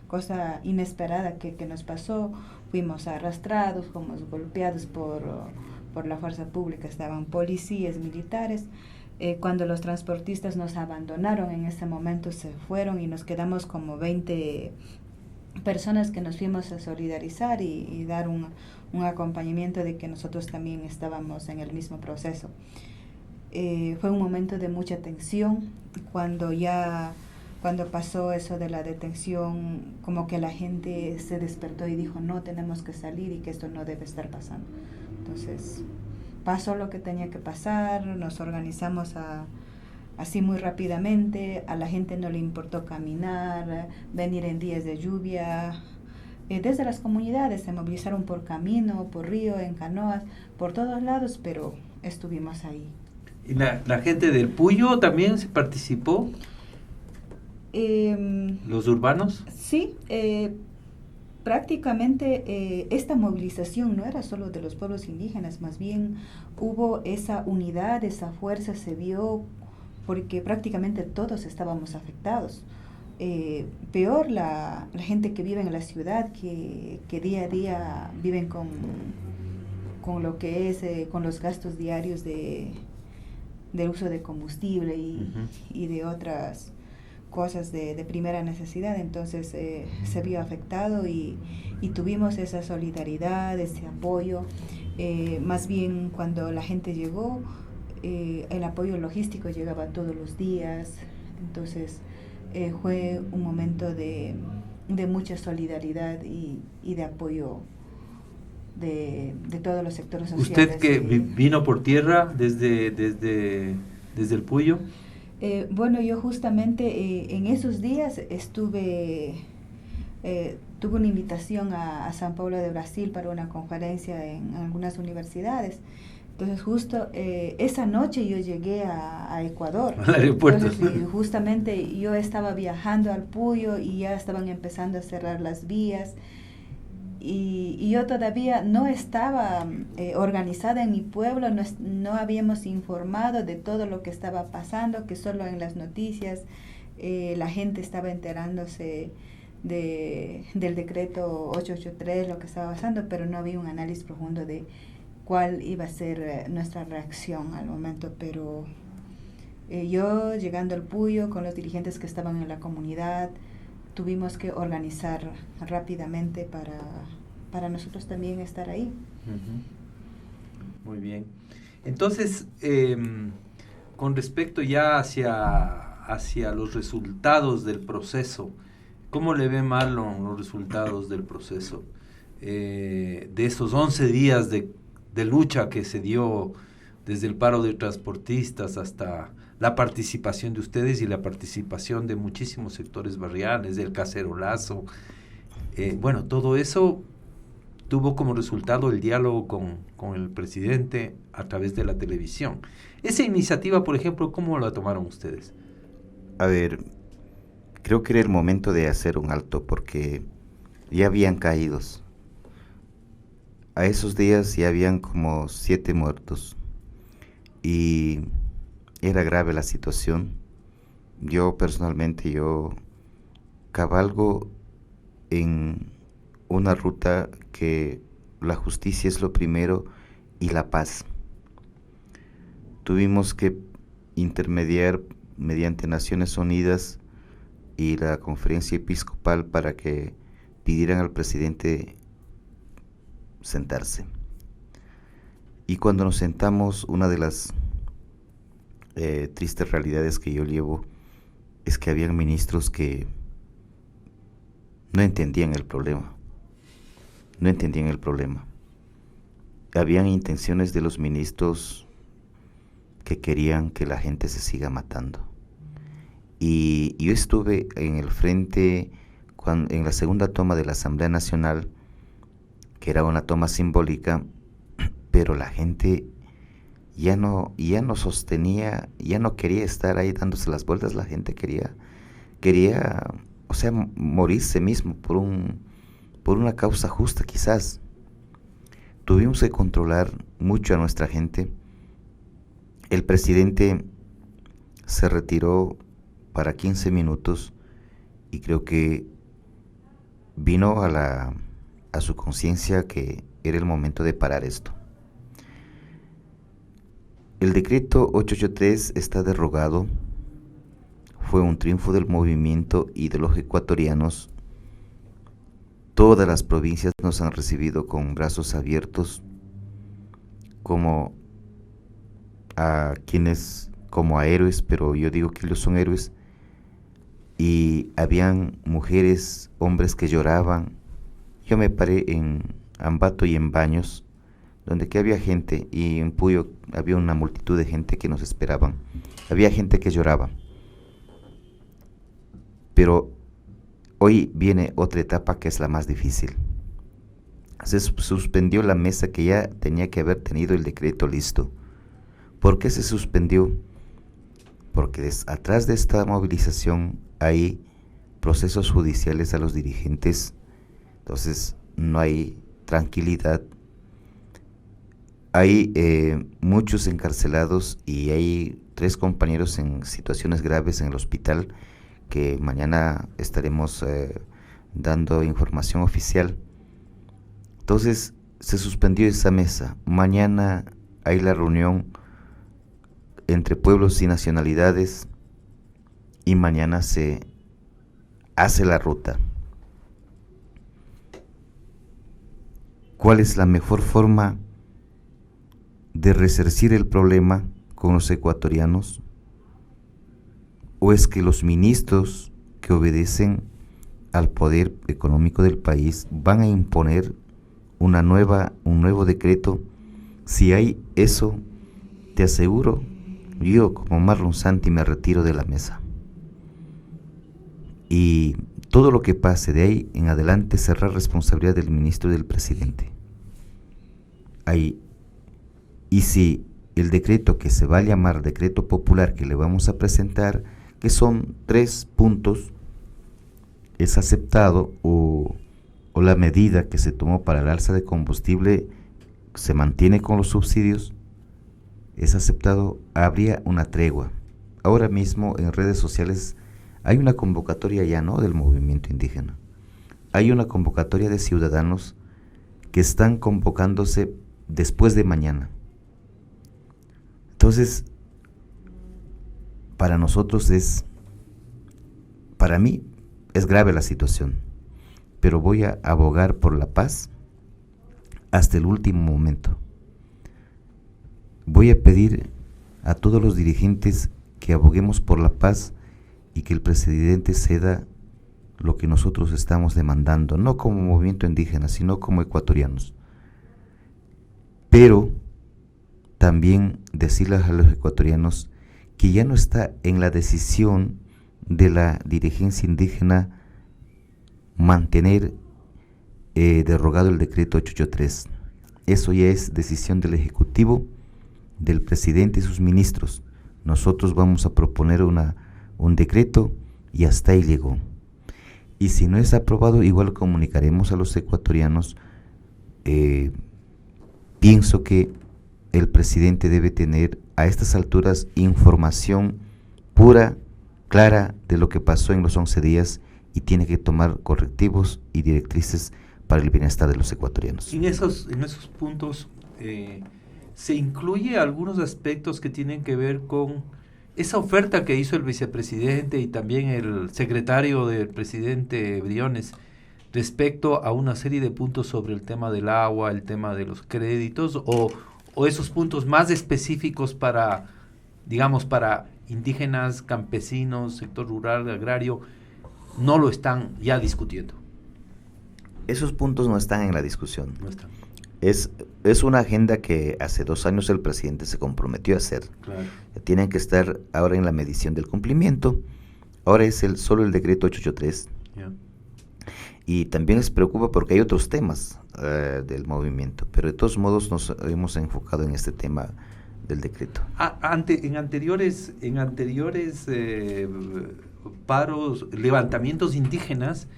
cosa inesperada que nos pasó. Fuimos arrastrados, fuimos golpeados por la fuerza pública, estaban policías, militares. Cuando los transportistas nos abandonaron, en ese momento se fueron y nos quedamos como 20 personas que nos fuimos a solidarizar y dar un acompañamiento de que nosotros también estábamos en el mismo proceso. Fue un momento de mucha tensión. Cuando pasó eso de la detención, como que la gente se despertó y dijo, no, tenemos que salir y que esto no debe estar pasando. Entonces, pasó lo que tenía que pasar, nos organizamos así muy rápidamente, a la gente no le importó caminar, venir en días de lluvia. Desde las comunidades se movilizaron por camino, por río, en canoas, por todos lados, pero estuvimos ahí. ¿Y la gente del Puyo también se participó? ¿Los urbanos? Sí, prácticamente esta movilización no era solo de los pueblos indígenas, más bien hubo esa unidad, esa fuerza se vio porque prácticamente todos estábamos afectados. Peor la gente que vive en la ciudad, que día a día viven con lo que es, con los gastos diarios del uso de combustible y de otras cosas de primera necesidad. Entonces se vio afectado y tuvimos esa solidaridad, ese apoyo. Más bien cuando la gente llegó, el apoyo logístico llegaba todos los días. Entonces fue un momento de mucha solidaridad y de apoyo de todos los sectores sociales. ¿Usted que vino por tierra desde el Puyo? Bueno, yo justamente en esos días tuve una invitación a São Paulo de Brasil para una conferencia en algunas universidades. Entonces justo esa noche yo llegué a Ecuador. Al aeropuerto. Entonces, justamente yo estaba viajando al Puyo y ya estaban empezando a cerrar las vías. Y yo todavía no estaba organizada en mi pueblo, no habíamos informado de todo lo que estaba pasando, que solo en las noticias la gente estaba enterándose del decreto 883, lo que estaba pasando, pero no había un análisis profundo de cuál iba a ser nuestra reacción al momento. Pero yo llegando al Puyo con los dirigentes que estaban en la comunidad, tuvimos que organizar rápidamente para nosotros también estar ahí. Muy bien. Entonces, con respecto ya hacia los resultados del proceso, ¿cómo le ve Marlon los resultados del proceso? De esos 11 días de lucha que se dio desde el paro de transportistas hasta la participación de ustedes y la participación de muchísimos sectores barriales, del cacerolazo. Bueno, todo eso tuvo como resultado el diálogo con el presidente a través de la televisión. Esa iniciativa, por ejemplo, ¿cómo la tomaron ustedes? A ver, creo que era el momento de hacer un alto porque ya habían caídos. A esos días ya habían como 7 muertos y era grave la situación. Yo personalmente, cabalgo en una ruta que la justicia es lo primero y la paz. Tuvimos que intermediar mediante Naciones Unidas y la Conferencia Episcopal para que pidieran al presidente sentarse. Y cuando nos sentamos, una de las tristes realidades que yo llevo es que habían ministros que no entendían el problema. Habían intenciones de los ministros que querían que la gente se siga matando. Y yo estuve en el frente en la segunda toma de la Asamblea Nacional, que era una toma simbólica, pero la gente ya no sostenía, ya no quería estar ahí dándose las vueltas. La gente quería, o sea, morirse mismo por una causa justa quizás. Tuvimos que controlar mucho a nuestra gente. El presidente se retiró para 15 minutos y creo que vino a su conciencia que era el momento de parar esto. El decreto 883 está derogado. Fue un triunfo del movimiento y de los ecuatorianos. Todas las provincias nos han recibido con brazos abiertos, como a héroes, pero yo digo que ellos son héroes. Y habían mujeres, hombres que lloraban. Yo me paré en Ambato y en Baños, donde que había gente, y en Puyo había una multitud de gente que nos esperaban. Había gente que lloraba. Pero hoy viene otra etapa que es la más difícil. Se suspendió la mesa que ya tenía que haber tenido el decreto listo. ¿Por qué se suspendió? Porque atrás de esta movilización hay procesos judiciales a los dirigentes, entonces no hay tranquilidad. Hay muchos encarcelados y hay 3 compañeros en situaciones graves en el hospital que mañana estaremos dando información oficial. Entonces se suspendió esa mesa. Mañana hay la reunión entre pueblos y nacionalidades y mañana se hace la ruta. ¿Cuál es la mejor forma de resarcir el problema con los ecuatorianos? ¿O es que los ministros que obedecen al poder económico del país van a imponer un nuevo decreto? Si hay eso, te aseguro, yo como Marlon Santi me retiro de la mesa. Y todo lo que pase de ahí en adelante será responsabilidad del ministro y del presidente. Y si el decreto que se va a llamar decreto popular que le vamos a presentar, que son 3 puntos, es aceptado o la medida que se tomó para el alza de combustible se mantiene con los subsidios, es aceptado, habría una tregua. Ahora mismo en redes sociales hay una convocatoria ya no del movimiento indígena, hay una convocatoria de ciudadanos que están convocándose después de mañana. Entonces, para mí es grave la situación, pero voy a abogar por la paz hasta el último momento. Voy a pedir a todos los dirigentes que aboguemos por la paz y que el presidente ceda lo que nosotros estamos demandando, no como movimiento indígena, sino como ecuatorianos. Pero también decirles a los ecuatorianos que ya no está en la decisión de la dirigencia indígena mantener derogado el decreto 883. Eso ya es decisión del Ejecutivo, del presidente y sus ministros. Nosotros vamos a proponer un decreto y hasta ahí llegó. Y si no es aprobado, igual comunicaremos a los ecuatorianos. Pienso que el presidente debe tener a estas alturas información pura, clara de lo que pasó en los 11 días y tiene que tomar correctivos y directrices para el bienestar de los ecuatorianos. En esos puntos, se incluye algunos aspectos que tienen que ver con esa oferta que hizo el vicepresidente y también el secretario del presidente Briones respecto a una serie de puntos sobre el tema del agua, el tema de los créditos o esos puntos más específicos para, digamos, para indígenas, campesinos, sector rural, agrario, no lo están ya discutiendo. Esos puntos no están en la discusión. No están. Es una agenda que hace 2 años el presidente se comprometió a hacer. Claro. Tienen que estar ahora en la medición del cumplimiento. Ahora es solo el decreto 883. Yeah. Y también les preocupa porque hay otros temas del movimiento, pero de todos modos nos hemos enfocado en este tema del decreto. En anteriores paros, levantamientos indígenas,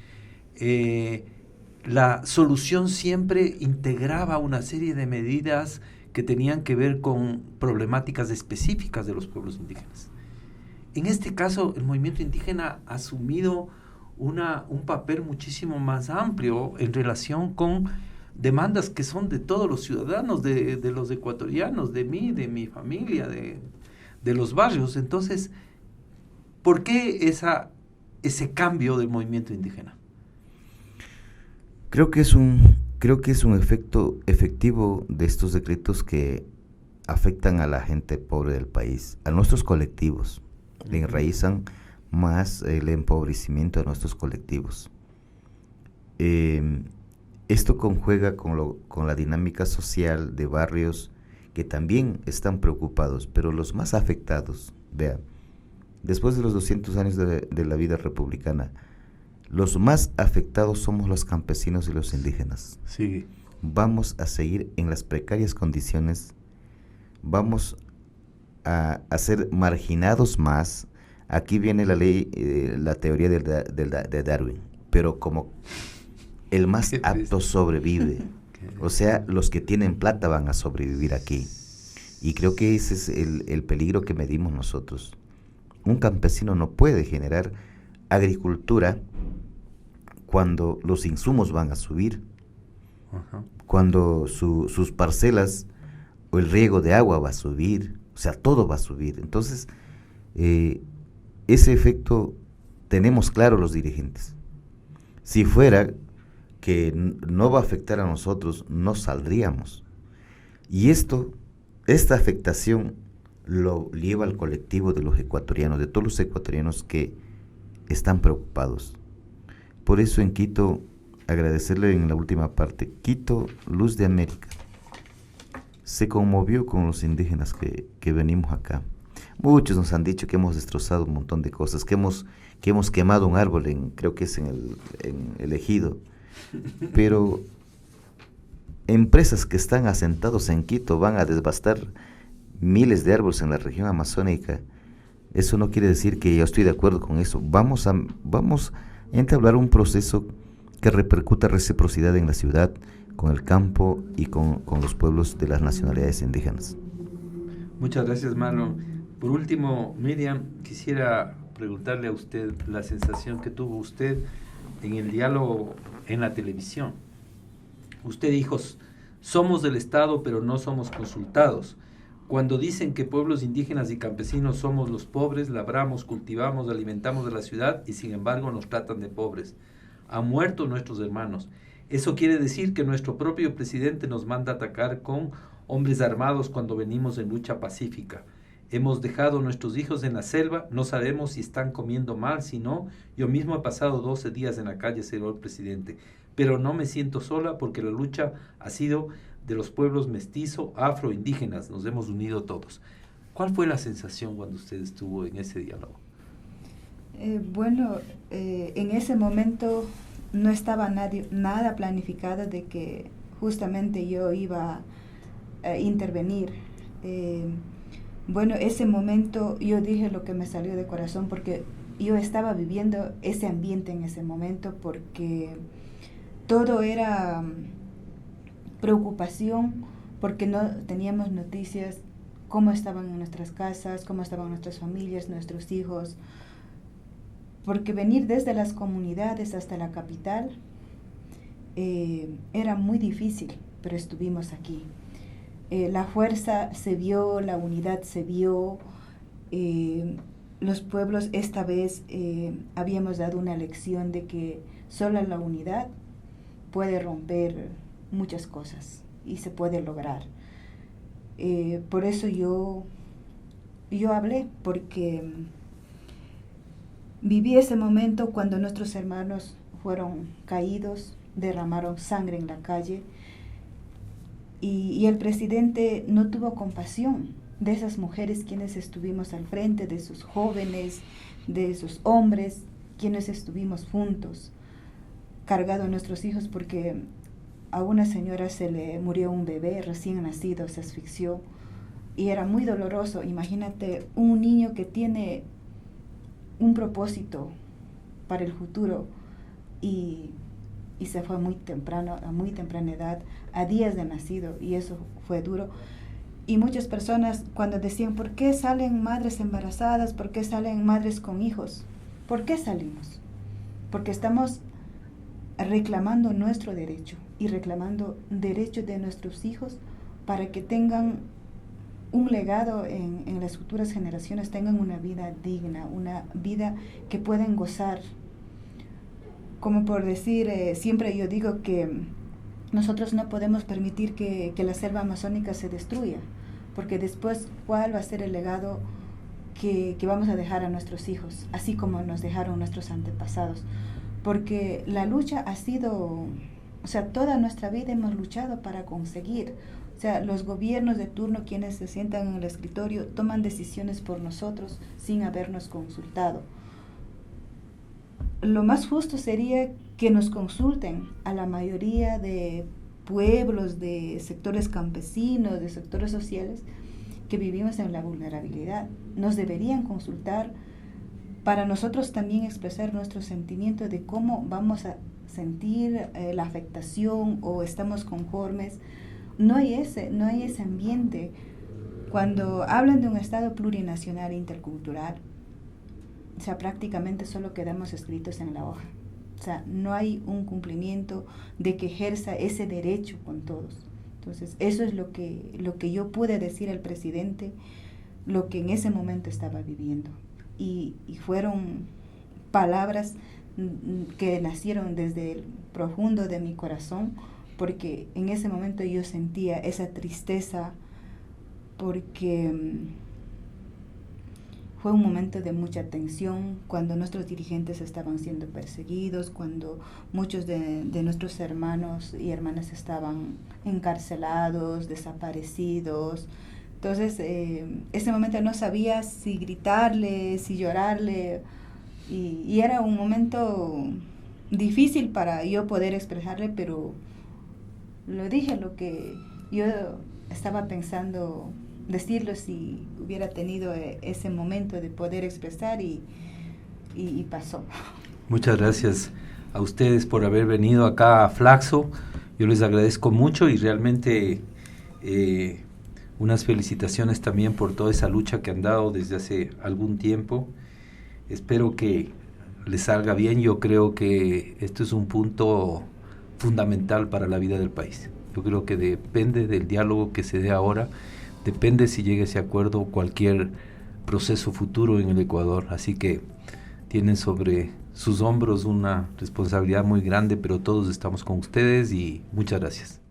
la solución siempre integraba una serie de medidas que tenían que ver con problemáticas específicas de los pueblos indígenas. En este caso, el movimiento indígena ha asumido un papel muchísimo más amplio en relación con demandas que son de todos los ciudadanos, de los ecuatorianos, de mí, de mi familia, de los barrios. Entonces, ¿por qué ese cambio del movimiento indígena? Creo que es un efecto efectivo de estos decretos que afectan a la gente pobre del país, a nuestros colectivos, le enraizan más el empobrecimiento de nuestros colectivos. Esto conjuega con la dinámica social de barrios que también están preocupados, pero los más afectados, vean, después de los 200 años de la vida republicana, los más afectados somos los campesinos y los indígenas. Sí. Vamos a seguir en las precarias condiciones, vamos a ser marginados más. Aquí viene la ley, la teoría de Darwin, pero como el más apto sobrevive, o sea, los que tienen plata van a sobrevivir aquí. Y creo que ese es el peligro que medimos nosotros. Un campesino no puede generar agricultura cuando los insumos van a subir, cuando sus parcelas o el riego de agua va a subir, o sea, todo va a subir. Entonces, ese efecto tenemos claro los dirigentes. Si fuera que no va a afectar a nosotros, no saldríamos. Y esta afectación lo lleva al colectivo de los ecuatorianos, de todos los ecuatorianos que están preocupados. Por eso en Quito, agradecerle en la última parte, Quito, Luz de América, se conmovió con los indígenas que venimos acá. Muchos nos han dicho que hemos destrozado un montón de cosas, que hemos quemado un árbol, creo que es en el Ejido, pero empresas que están asentados en Quito van a devastar miles de árboles en la región amazónica. Eso no quiere decir que yo estoy de acuerdo con eso. Vamos a entablar un proceso que repercuta reciprocidad en la ciudad, con el campo y con los pueblos de las nacionalidades indígenas. Muchas gracias, Marlon. Por último, Miriam, quisiera preguntarle a usted la sensación que tuvo usted en el diálogo en la televisión. Usted dijo, somos del Estado, pero no somos consultados. Cuando dicen que pueblos indígenas y campesinos somos los pobres, labramos, cultivamos, alimentamos de la ciudad y sin embargo nos tratan de pobres. Han muerto nuestros hermanos. Eso quiere decir que nuestro propio presidente nos manda a atacar con hombres armados cuando venimos en lucha pacífica. Hemos dejado a nuestros hijos en la selva, no sabemos si están comiendo mal, si no. Yo mismo he pasado 12 días en la calle, señor presidente, pero no me siento sola porque la lucha ha sido de los pueblos mestizo, afro, indígenas, nos hemos unido todos. ¿Cuál fue la sensación cuando usted estuvo en ese diálogo? En ese momento no estaba nada planificado de que justamente yo iba a intervenir. Ese momento yo dije lo que me salió de corazón porque yo estaba viviendo ese ambiente en ese momento porque todo era preocupación porque no teníamos noticias cómo estaban en nuestras casas, cómo estaban nuestras familias, nuestros hijos, porque venir desde las comunidades hasta la capital era muy difícil, pero estuvimos aquí. La fuerza se vio, la unidad se vio. Los pueblos esta vez habíamos dado una lección de que solo la unidad puede romper muchas cosas y se puede lograr. Por eso yo hablé, porque viví ese momento cuando nuestros hermanos fueron caídos, derramaron sangre en la calle, y el presidente no tuvo compasión de esas mujeres quienes estuvimos al frente, de esos jóvenes, de esos hombres quienes estuvimos juntos, cargados a nuestros hijos, porque a una señora se le murió un bebé recién nacido, se asfixió, y era muy doloroso. Imagínate un niño que tiene un propósito para el futuro y se fue muy temprano, a muy temprana edad, a días de nacido, y eso fue duro. Y muchas personas cuando decían, ¿por qué salen madres embarazadas? ¿Por qué salen madres con hijos? ¿Por qué salimos? Porque estamos reclamando nuestro derecho y reclamando derechos de nuestros hijos para que tengan un legado en las futuras generaciones, tengan una vida digna, una vida que puedan gozar. Como por decir, siempre yo digo que nosotros no podemos permitir que la selva amazónica se destruya, porque después, ¿cuál va a ser el legado que vamos a dejar a nuestros hijos, así como nos dejaron nuestros antepasados? Porque la lucha ha sido, o sea, toda nuestra vida hemos luchado para conseguir. O sea, los gobiernos de turno, quienes se sientan en el escritorio, toman decisiones por nosotros sin habernos consultado. Lo más justo sería que nos consulten a la mayoría de pueblos, de sectores campesinos, de sectores sociales que vivimos en la vulnerabilidad. Nos deberían consultar para nosotros también expresar nuestro sentimiento de cómo vamos a sentir la afectación o estamos conformes. No hay ese ambiente. Cuando hablan de un Estado plurinacional e intercultural, o sea, prácticamente solo quedamos escritos en la hoja. O sea, no hay un cumplimiento de que ejerza ese derecho con todos. Entonces, eso es lo que yo pude decir al presidente, lo que en ese momento estaba viviendo. Y fueron palabras que nacieron desde el profundo de mi corazón, porque en ese momento yo sentía esa tristeza, porque fue un momento de mucha tensión cuando nuestros dirigentes estaban siendo perseguidos, cuando muchos de nuestros hermanos y hermanas estaban encarcelados, desaparecidos. Entonces, ese momento no sabía si gritarle, si llorarle, y era un momento difícil para yo poder expresarle, pero lo dije, lo que yo estaba pensando decirlo si hubiera tenido ese momento de poder expresar, y pasó. Muchas gracias a ustedes por haber venido acá a Flaxo. Yo les agradezco mucho y realmente unas felicitaciones también por toda esa lucha que han dado desde hace algún tiempo. Espero que les salga bien. Yo creo que esto es un punto fundamental para la vida del país. Yo creo que depende del diálogo que se dé ahora, depende si llega ese acuerdo cualquier proceso futuro en el Ecuador. Así que tienen sobre sus hombros una responsabilidad muy grande, pero todos estamos con ustedes y muchas gracias.